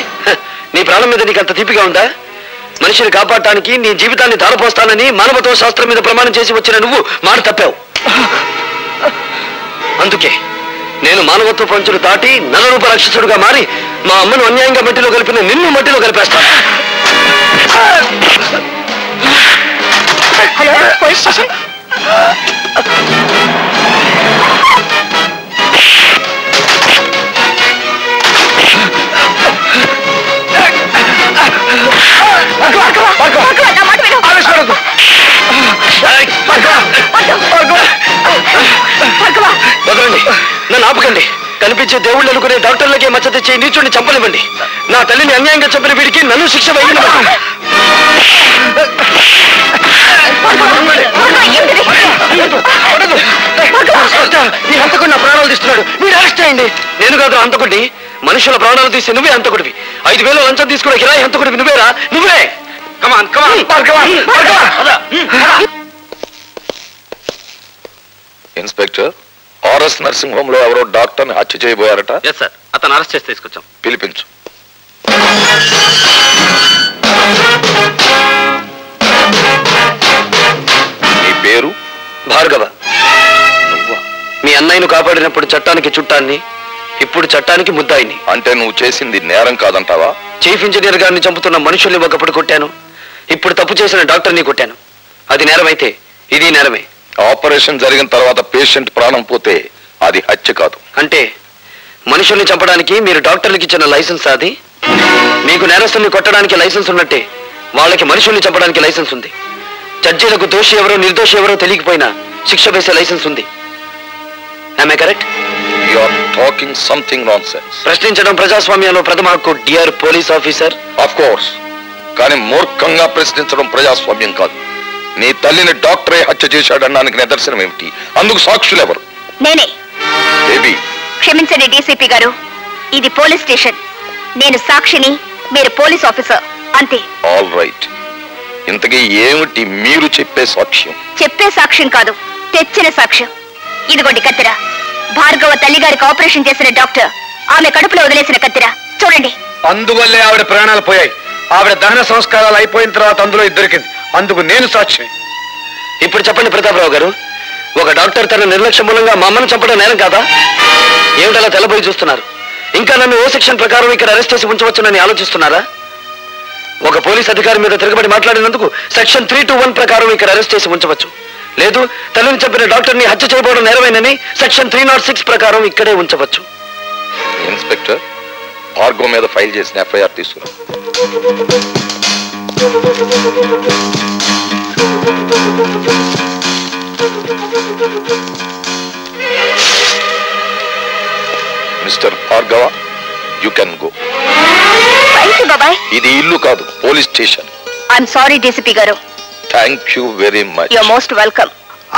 నీ ప్రాణం మీద నీకు అంత తీపిగా ఉందా? మనిషిని కాపాడటానికి నీ జీవితాన్ని ధారపోస్తానని మానవత్వ శాస్త్రం మీద ప్రమాణం చేసి వచ్చిన నువ్వు మాట తప్పావు. అందుకే నేను మానవత్వ పంచులు దాటి నరరూప రాక్షసుడుగా మారి మా అమ్మను అన్యాయంగా మట్టిలో కలిపిన నిన్ను మట్టిలో కలిపేస్తాను. వదలండి, నన్ను ఆపకండి. కనిపించే దేవుళ్ళు అనుకునే డాక్టర్లకే మచ్చ తెచ్చి నీచుడిని చంపనివ్వండి. నా తల్లిని అన్యాయంగా చంపిన వీడికి నన్ను శిక్ష వేయనివ్వండి. ఈ హంతకుడు నా ప్రాణాలు తీస్తున్నాడు, మీరు అరెస్ట్ చేయండి. నేను కాదు హంతకుడిని, మనుషుల ప్రాణాలు తీసి నువ్వే హంతకుడివి. 5,000 లంచం తీసుకున్న కిరాయి హంతకుడివి నువ్వేరా? నువ్వే. కమాన్ కమాన్. ఇన్స్పెక్టర్, ఆర్ఎస్ నర్సింగ్ హోమ్ లో ఎవరో డాక్టర్ని హత్య చేయబోయారట. ఎస్ సార్, అతను అరెస్ట్ చేసి తీసుకొచ్చాం. పిలిపించు. నీ పేరు? భార్గవ. మీ అన్నయ్యను కాపాడినప్పుడు చట్టానికి చుట్టాన్ని, ఇప్పుడు చట్టానికి ముద్దాయిని. అంటే నువ్వు చేసింది నేరం కాదంటావా? చీఫ్ ఇంజనీర్ గారిని చంపుతున్న మనుషుల్ని ఒకప్పుడు కొట్టాను, ఇప్పుడు తప్పు చేసిన డాక్టర్ని కొట్టాను. అది నేరమైతే ఇది నేరమే. ఆపరేషన్ జరిగిన తర్వాత పేషెంట్ ప్రాణం పోతే అది హత్య కాదు. అంటే మనుషుల్ని చంపడానికి మీరు డాక్టర్లకు ఇచ్చిన లైసెన్స్ అది? మీకు నేరస్తుల్ని కొట్టడానికి లైసెన్స్ ఉన్నట్టే వాళ్ళకి మనుషుల్ని చంపడానికి లైసెన్స్ ఉంది. జడ్జీలకు దోషి ఎవరో నిర్దోషి ఎవరో తెలియకపోయినా శిక్ష వేసే లైసెన్స్ ఉంది. Am I correct? You are talking something nonsense. ప్రశ్నించడం ప్రజాస్వామ్యంలో ప్రథమ హక్కు, dear police officer. Of course, కానీ మూర్ఖంగా ప్రశ్నించడం ప్రజాస్వామ్యం కాదు. నీ తల్లిని డాక్టరే హత్య చేశాడనడానికి నిదర్శనం ఏమిటి? అందుకు సాక్షులు ఎవరు? నేనే. బేబీ, క్షమించండి డీసీపీ గారు, ఇది పోలీస్ స్టేషన్. నేను సాక్షిని, మీరు పోలీస్ ఆఫీసర్, అంతే. All right. ఇంతకీ ఏమిటి మీరు చెప్పే సాక్ష్యం? చెప్పే సాక్ష్యం కాదు, తెచ్చిన సాక్ష్యం. ఇదిగోండి కత్తిర. భార్గవ తల్లిగారికి ఆపరేషన్ చేసిన డాక్టర్ ఆమె కడుపులో వదిలేసిన కత్తిర చూడండి. అందువల్లే ఆవిడ ప్రాణాలు పోయాయి. ఆవిడ దహన సంస్కారాలు అయిపోయిన తర్వాత అందులో దొరికింది. అందుకు నేను సాక్షి. ఇప్పుడు చెప్పండి ప్రతాపరావు గారు, ఒక డాక్టర్ తన నిర్లక్ష్యం మూలంగా మా అమ్మను చంపడం నేరం కాదా? ఏమిటలా తెల్లబోయి చూస్తున్నారు? ఇంకా నన్ను ఓ సెక్షన్ ప్రకారం ఇక్కడ అరెస్ట్ చేసి ఉంచవచ్చునని ఆలోచిస్తున్నారా? ఒక పోలీస్ అధికారి మీద తిరగబడి మాట్లాడినందుకు సెక్షన్ 321 ప్రకారం ఇక్కడ అరెస్ట్ చేసి ఉంచవచ్చు. లేదు, తల్లిని చంపిన డాక్టర్ని హత్య చేయబోవడం నేరమేనని సెక్షన్ 306 ప్రకారం ఇక్కడే ఉంచవచ్చు. ఇన్స్పెక్టర్, భార్గవ మీద ఫైల్ చేసిన ఎఫ్ఐఆర్ తీసుకురా. Mister Bhargava, you can go. ఇది ఇల్లు కాదు, police station. I'm sorry DCP garu. Thank you very much. You are most welcome.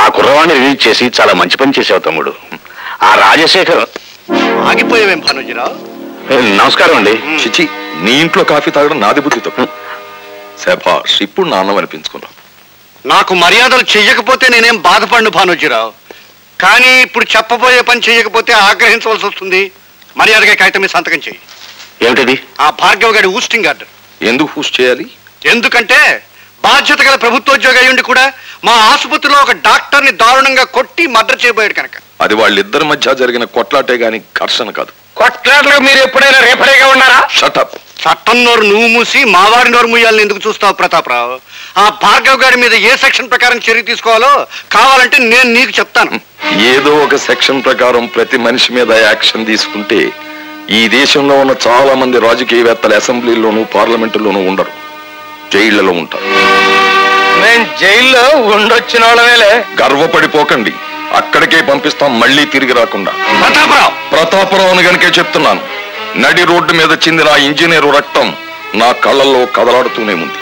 ఆ కుర్రవాణ్ణి రిలీజ్ చేసి చాలా మంచి పని చేసావు తమ్ముడు. ఆ రాజశేఖర్ ఆగిపోయావేం భానుజీరావు? నమస్కారం అండి. చిచి, నీ ఇంట్లో కాఫీ తాగడం నాది బుద్ధి తప్పు. శభాష్, ఇప్పుడు నాన్న అనిపించుకున్నావు. నాకు మర్యాదలు చెయ్యకపోతే నేనేం బాధపడను భానుజీరావు, కానీ ఇప్పుడు చెప్పబోయే పని చెయ్యకపోతే ఆగ్రహించవలసి వస్తుంది. మర్యాదగా కాగితం మీద సంతకం చెయ్యి. ఏమిటిది? ఆ భార్గవ్ గారి ఊస్టింగ్ ఆర్డర్. ఎందుకు హూస్ట్ చేయాలి? ఎందుకంటే బాధ్యత గల ప్రభుత్వోద్యోగి అయ్యుండి కూడా మా ఆసుపత్రిలో ఒక డాక్టర్ని దారుణంగా కొట్టి మర్డర్ చేయబోయాడు కనుక. అది వాళ్ళిద్దరి మధ్య జరిగిన కొట్లాటే గాని ఘర్షణ కాదు. కొట్లాటలో మీరు ఎప్పుడైనా రేపరేగా ఉన్నారా? షటప్. చట్టం నోరు నువ్వు మూసి మావాడి నోరు మూయాలని ఎందుకు చూస్తావు ప్రతాపరావు? ఆ భార్గవ్ గారి మీద ఏ సెక్షన్ ప్రకారం చర్య తీసుకోవాలో కావాలంటే నేను నీకు చెప్తాను. ఏదో ఒక సెక్షన్ ప్రకారం ప్రతి మనిషి మీద యాక్షన్ తీసుకుంటే ఈ దేశంలో ఉన్న చాలా మంది రాజకీయవేత్తలు అసెంబ్లీలోనూ పార్లమెంటులోనూ ఉండరు, జైళ్లలో ఉంటారు. నేను జైల్లో ఉండొచ్చిన వాళ్ళవేలే. గర్వపడిపోకండి, అక్కడికే పంపిస్తాం, మళ్ళీ తిరిగి రాకుండా. ప్రతాపరావుని గనుకే చెప్తున్నాను. నడి రోడ్డు మీద చిందిన ఆ ఇంజనీరు రక్తం నా కళ్ళల్లో కదలాడుతూనే ఉంది.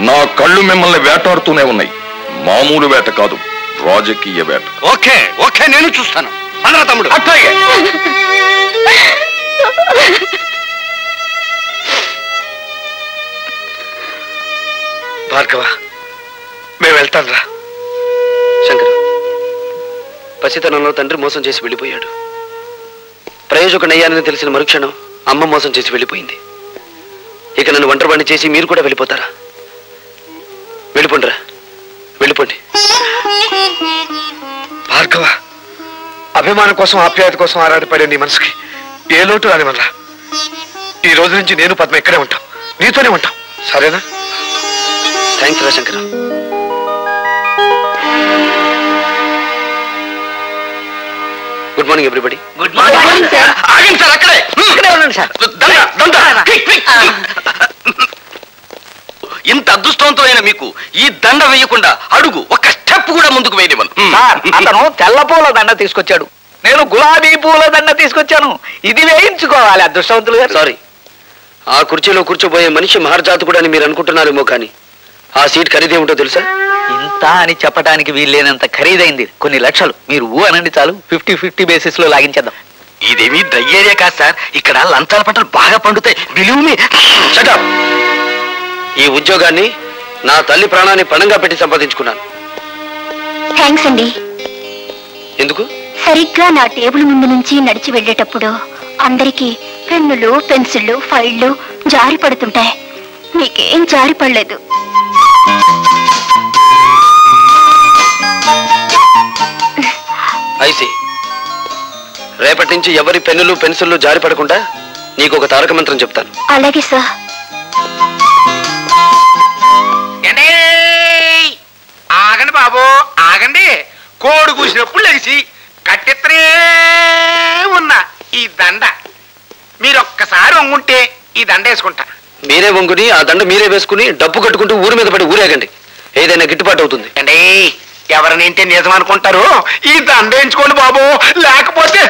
నా కళ్ళు మిమ్మల్ని వేటాడుతూనే ఉన్నాయి. మామూలు వేట కాదు, రాజకీయ వేట. ఓకే ఓకే, నేను చూస్తాను. అందరా తమ్ముడు. అట్లాగే. భార్గవ, మేము వెళ్తాం రా. శంకర్, పసితనంలో తండ్రి మోసం చేసి వెళ్ళిపోయాడు. ప్రయోజకుడయ్యానని తెలిసిన మరుక్షణం అమ్మ మోసం చేసి వెళ్ళిపోయింది. ఇక నన్ను ఒంటరివాణ్ణి చేసి మీరు కూడా వెళ్ళిపోతారా? వెళ్ళిపోండిరా, వెళ్ళిపోండి. భార్గవ, అభిమానం కోసం ఆప్యాయత కోసం ఆరాటపడే నీ మనసుకి ఏ లోటు రాని వల్ల ఈ రోజు నుంచి నేను పద్మ ఇక్కడే ఉంటాం, నీతోనే ఉంటాం, సరేనా? థ్యాంక్స్ రా Shankar. Good morning everybody. Good morning sir. ఆగండి సార్, అక్కడే ఉండండి సార్. ఇంత అదృష్టవంతమైన మీకు ఈ దండ వేయకుండా అడుగు ఒక స్టెప్ కూడా ముందుకు వేయనివ్వను. అతను తెల్ల పూల దండ తీసుకొచ్చాడు, నేను గులాబీ పూల దండ తీసుకొచ్చాను. ఇది వేయించుకోవాలి అదృష్టవంతులు గారు. సారీ, ఆ కుర్చీలో కూర్చోబోయే మనిషి మహర్జాతకుడు అని మీరు అనుకుంటున్నారేమో, కానీ ఆ సీట్ ఖరీదేమిటో తెలుసా? ఇంత అని చెప్పడానికి వీల్లేనంత ఖరీదైంది. కొన్ని లక్షలు. మీరు ఊ అనండి చాలు, 50-50 బేసిస్ లో లాగించేద్దాం. ఇదేమీ డ్రై ఏరియా కాదు సార్, ఇక్కడ లంచాల పంటలు బాగా పండుతాయి. Believe me. Shut up. ఈ ఉద్యోగాన్ని నా తల్లి ప్రాణాన్ని పణంగా పెట్టి సంపాదించుకున్నాను. థ్యాంక్స్ అండి. ఎందుకు? సరిగ్గా నా టేబుల్ ముందు నుంచి నడిచి వెళ్ళేటప్పుడు అందరికీ పెన్నులు, పెన్సిళ్ళు, ఫైళ్లు జారి పడుతుంటాయి. నీకేం జారి పడలేదు. ఐసి, రేపటి నుంచి ఎవరి పెన్నులు, పెన్సిళ్ళు జారి పడకుండా నీకు ఒక తారక మంత్రం చెప్తాను. అలాగే సార్. ఆగండి బాబు, ఆగండి. కోడి కూసినప్పుడు లెగిసి కట్టెత్తనే ఉన్నా ఈ దండ మీరొక్కసారి వంగుంటే ఈ దండ వేసుకుంటా. మీరే వంగుని ఆ దండ మీరే వేసుకుని డబ్బు కట్టుకుంటూ ఊరి మీద పడి ఊరేగండి. ఏదైనా గిట్టుబాటు అవుతుంది. అండి ఎవరినింటే నిజం అనుకుంటారు. ఈ దండ వేయించుకోండి బాబు, లేకపోతే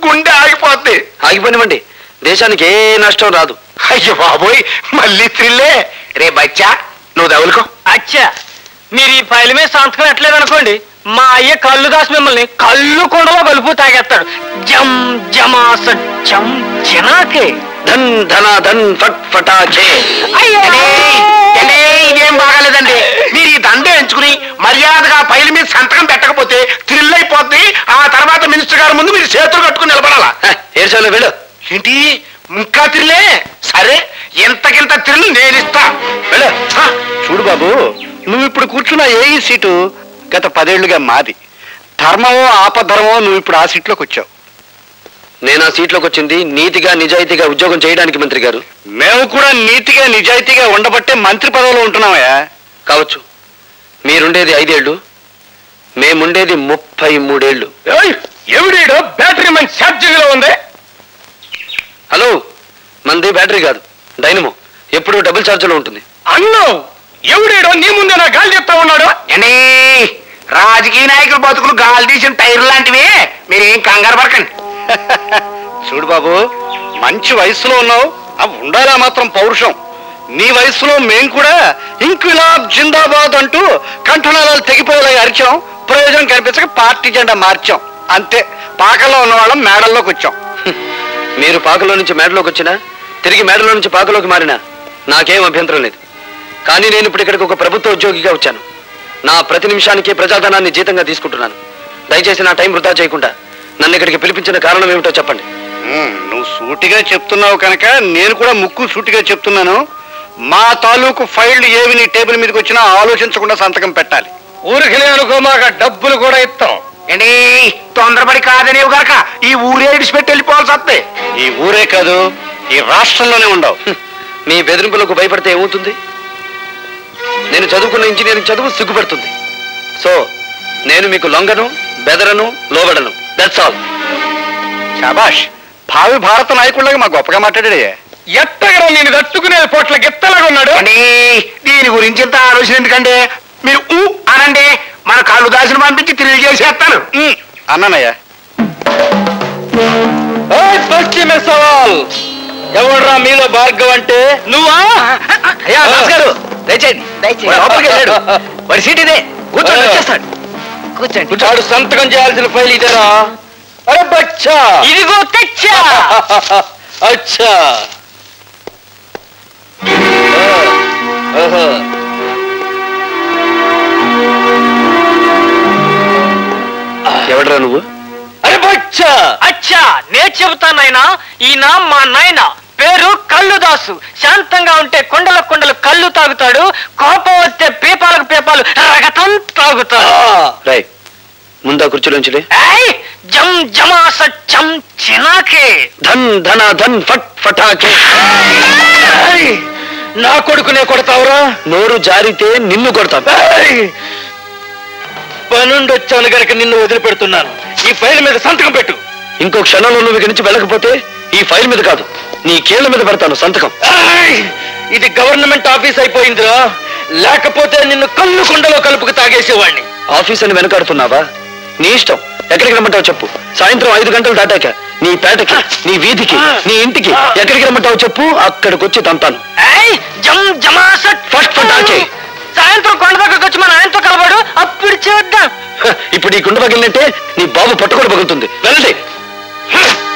గుండె ఆగిపోద్ది. ఆగిపోనివ్వండి, దేశానికి ఏ నష్టం రాదు. అయ్యో బాబోయ్, మళ్ళీ త్రిల్లే. రే బచ్చా, నువ్వు దవులుకో. అచ్చా, మీరు ఈ ఫైల్ మీద సంతకం ఎట్లేదు అనుకోండి, మా అయ్య కళ్ళు దాసి మిమ్మల్ని కళ్ళు కొండలో కలుపు తాగేస్తాడు. జం జమా సత్యం జనాకే ధన్ ధన ధన్ ఫట్ ఫటాకే. ఇదేం బాగాలేదండి. మీరు ఈ దండ ఎంచుకుని మర్యాదగా ఫైల్ మీద సంతకం పెట్టకపోతే థ్రిల్ అయిపోద్ది. ఆ తర్వాత మినిస్టర్ గారి ముందు మీరు చేతులు కట్టుకుని నిలబడాలా. ఏడ్చాలో వెళ్ళు. ఏంటి ఇంకా థ్రిల్లే? సరే, ఎంతకింత థ్రిల్ నేను ఇస్తా. వెళ్ళు. చూడు బాబు, నువ్వు ఇప్పుడు కూర్చున్న ఏ సీటు గత 10 ఏళ్లుగా మాది. ధర్మమో ఆపధర్మమో నువ్వు ఇప్పుడు ఆ సీట్లోకి వచ్చావు. నేను ఆ సీట్లోకి వచ్చింది నీతిగా నిజాయితీగా ఉద్యోగం చేయడానికి మంత్రి గారు. మేము కూడా నీతిగా నిజాయితీగా ఉండబట్టే మంత్రి పదవిలో ఉంటున్నామయ్యా. కావచ్చు, మీరుండేది 5 ఏళ్ళు, మేముండేది 33 ఏళ్ళు. ఎవడీడో బ్యాటరీ మంచి ఛార్జింగ్ లో ఉంది. హలో, మంది బ్యాటరీ కాదు, డైనమో. ఎప్పుడు డబుల్ ఛార్జ్ లో ఉంటుంది. అన్నో ఎవడేడో నీ ముందే నా గాలి చెప్తా ఉన్నాడు. అండి రాజకీయ నాయకుల బతుకులు గాలి తీసిన టైర్ లాంటివి. మీరేం కంగారు పడకండి. చూడు బాబు, మంచి వయసులో ఉన్నావు, అవి ఉండాలా మాత్రం పౌరుషం. నీ వయసులో మేం కూడా ఇంక్విలాబ్ జిందాబాద్ అంటూ కంఠనాళాలు తెగిపోయేలా అరిచాం. ప్రయోజనం కనిపించక పార్టీ జెండా మార్చాం. అంతే, పాకలో ఉన్న వాళ్ళం మేడల్లోకి వచ్చాం. మీరు పాకలో నుంచి మేడలోకి వచ్చినా, తిరిగి మేడలో నుంచి పాకలోకి మారినా నాకేం అభ్యంతరం లేదు. కానీ నేను ఇప్పుడు ఇక్కడికి ఒక ప్రభుత్వ ఉద్యోగిగా వచ్చాను. నా ప్రతి నిమిషానికి ప్రజాధనాన్ని జీతంగా తీసుకుంటున్నాను. దయచేసి నా టైం వృధా చేయకుండా నన్ను ఇక్కడికి పిలిపించిన కారణం ఏమిటో చెప్పండి. నువ్వు సూటిగా చెప్తున్నావు కనుక నేను కూడా ముక్కు సూటిగా చెప్తున్నాను. మా తాలూకు ఫైళ్లు ఏవి నీ టేబుల్ మీదకి వచ్చినా ఆలోచించకుండా సంతకం పెట్టాలి. ఊరికి అనుకో, మాకు డబ్బులు కూడా ఇస్తాం. ఏంటి తొందరపడి కాదనేవు కనుక ఈ ఊరే విడిచిపెట్టి వెళ్ళిపోవాల్సి వస్తే. ఈ ఊరే కాదు, ఈ రాష్ట్రంలోనే ఉండవు. మీ బెదిరింపులకు భయపడితే ఏమవుతుంది? నేను చదువుకున్న ఇంజనీరింగ్ చదువు సిగ్గుపడుతుంది. సో నేను మీకు లొంగను, బెదరను, లోబడను. That's all. శాబాష్, భావి భారత నాయకుడిలాగా మా గొప్పగా మాట్లాడాడే. ఎట్టగడం నేను తట్టుకునే పొట్ల గిత్తలాగా ఉన్నాడు. దీని గురించి ఇంత ఆలోచన ఎందుకంటే మీరు అనండి, మన కాళ్ళు దాసిన పంపించి తిరిగి చేసేస్తాను. అన్నానయ్యా. ఎవడ్రా మీలో భార్గవ్ అంటే? నువ్వా? అయ్యా నమస్కారం, దయచేయండి. లోపలికి వెళ్ళాడు, వాడి సీట్ ఇదే, కూర్చోండి, వచ్చేస్తాడు. కూర్చోండి. వాడు సంతకం చేయాల్సిన ఫైల్ ఇదేరా? అరే బచ్చా, ఇదిగో తెచ్చా. అచ్చా, ఎవడరా నువ్వు? అరే బచ్చా. అచ్చా, నేను చెబుతానైనా, ఈయన మా నాయన పేరు కల్లుదాసు. శాంతంగా ఉంటే కొండల కొండలు కళ్ళు తాగుతాడు, కోపం వస్తే పీపాలకు పీపాలు రగతం తాగుతాడు. రై, ముందా కుర్చీలోంచి జం జమా సత్యం చినాకే. ధన్ ధన ధన్ ఫట్ ఫటాకే. నా కొడుకునే కొడతావురా? నోరు జారితే నిన్ను కొడతాను. పనుండి వచ్చాను గనక నిన్ను వదిలిపెడుతున్నాను. ఈ ఫైల్ మీద సంతకం పెట్టు. ఇంకో క్షణంలో నువ్వు ఇక్కడి నుంచి వెళ్ళకపోతే ఈ ఫైల్ మీద కాదు, నీ కీళ్ల మీద పెడతాను సంతకం. ఇది గవర్నమెంట్ ఆఫీస్ అయిపోయిందిరా, లేకపోతే నిన్ను కళ్ళు కుండలో కలుపుకు తాగేసేవాడిని. ఆఫీస్ అని వెనకాడుతున్నావా? నీ ఇష్టం, ఎక్కడికి రమ్మంటావు చెప్పు. సాయంత్రం 5 గంటలు దాటాక నీ పేటకి, నీ వీధికి, నీ ఇంటికి ఎక్కడికి రమ్మంటావు చెప్పు, అక్కడికి వచ్చి తంతాను. ఫస్ట్ ఫటాకే. సాయంత్రం కొండ దగ్గరకు వచ్చి మన ఆయనతో కలవాడు, అప్పుడు చూద్దాం. ఇప్పుడు ఈ గుండె పగిలినట్టే నీ బాబు పట్టుకొని పగులుతుంది. వెళ్ళండి.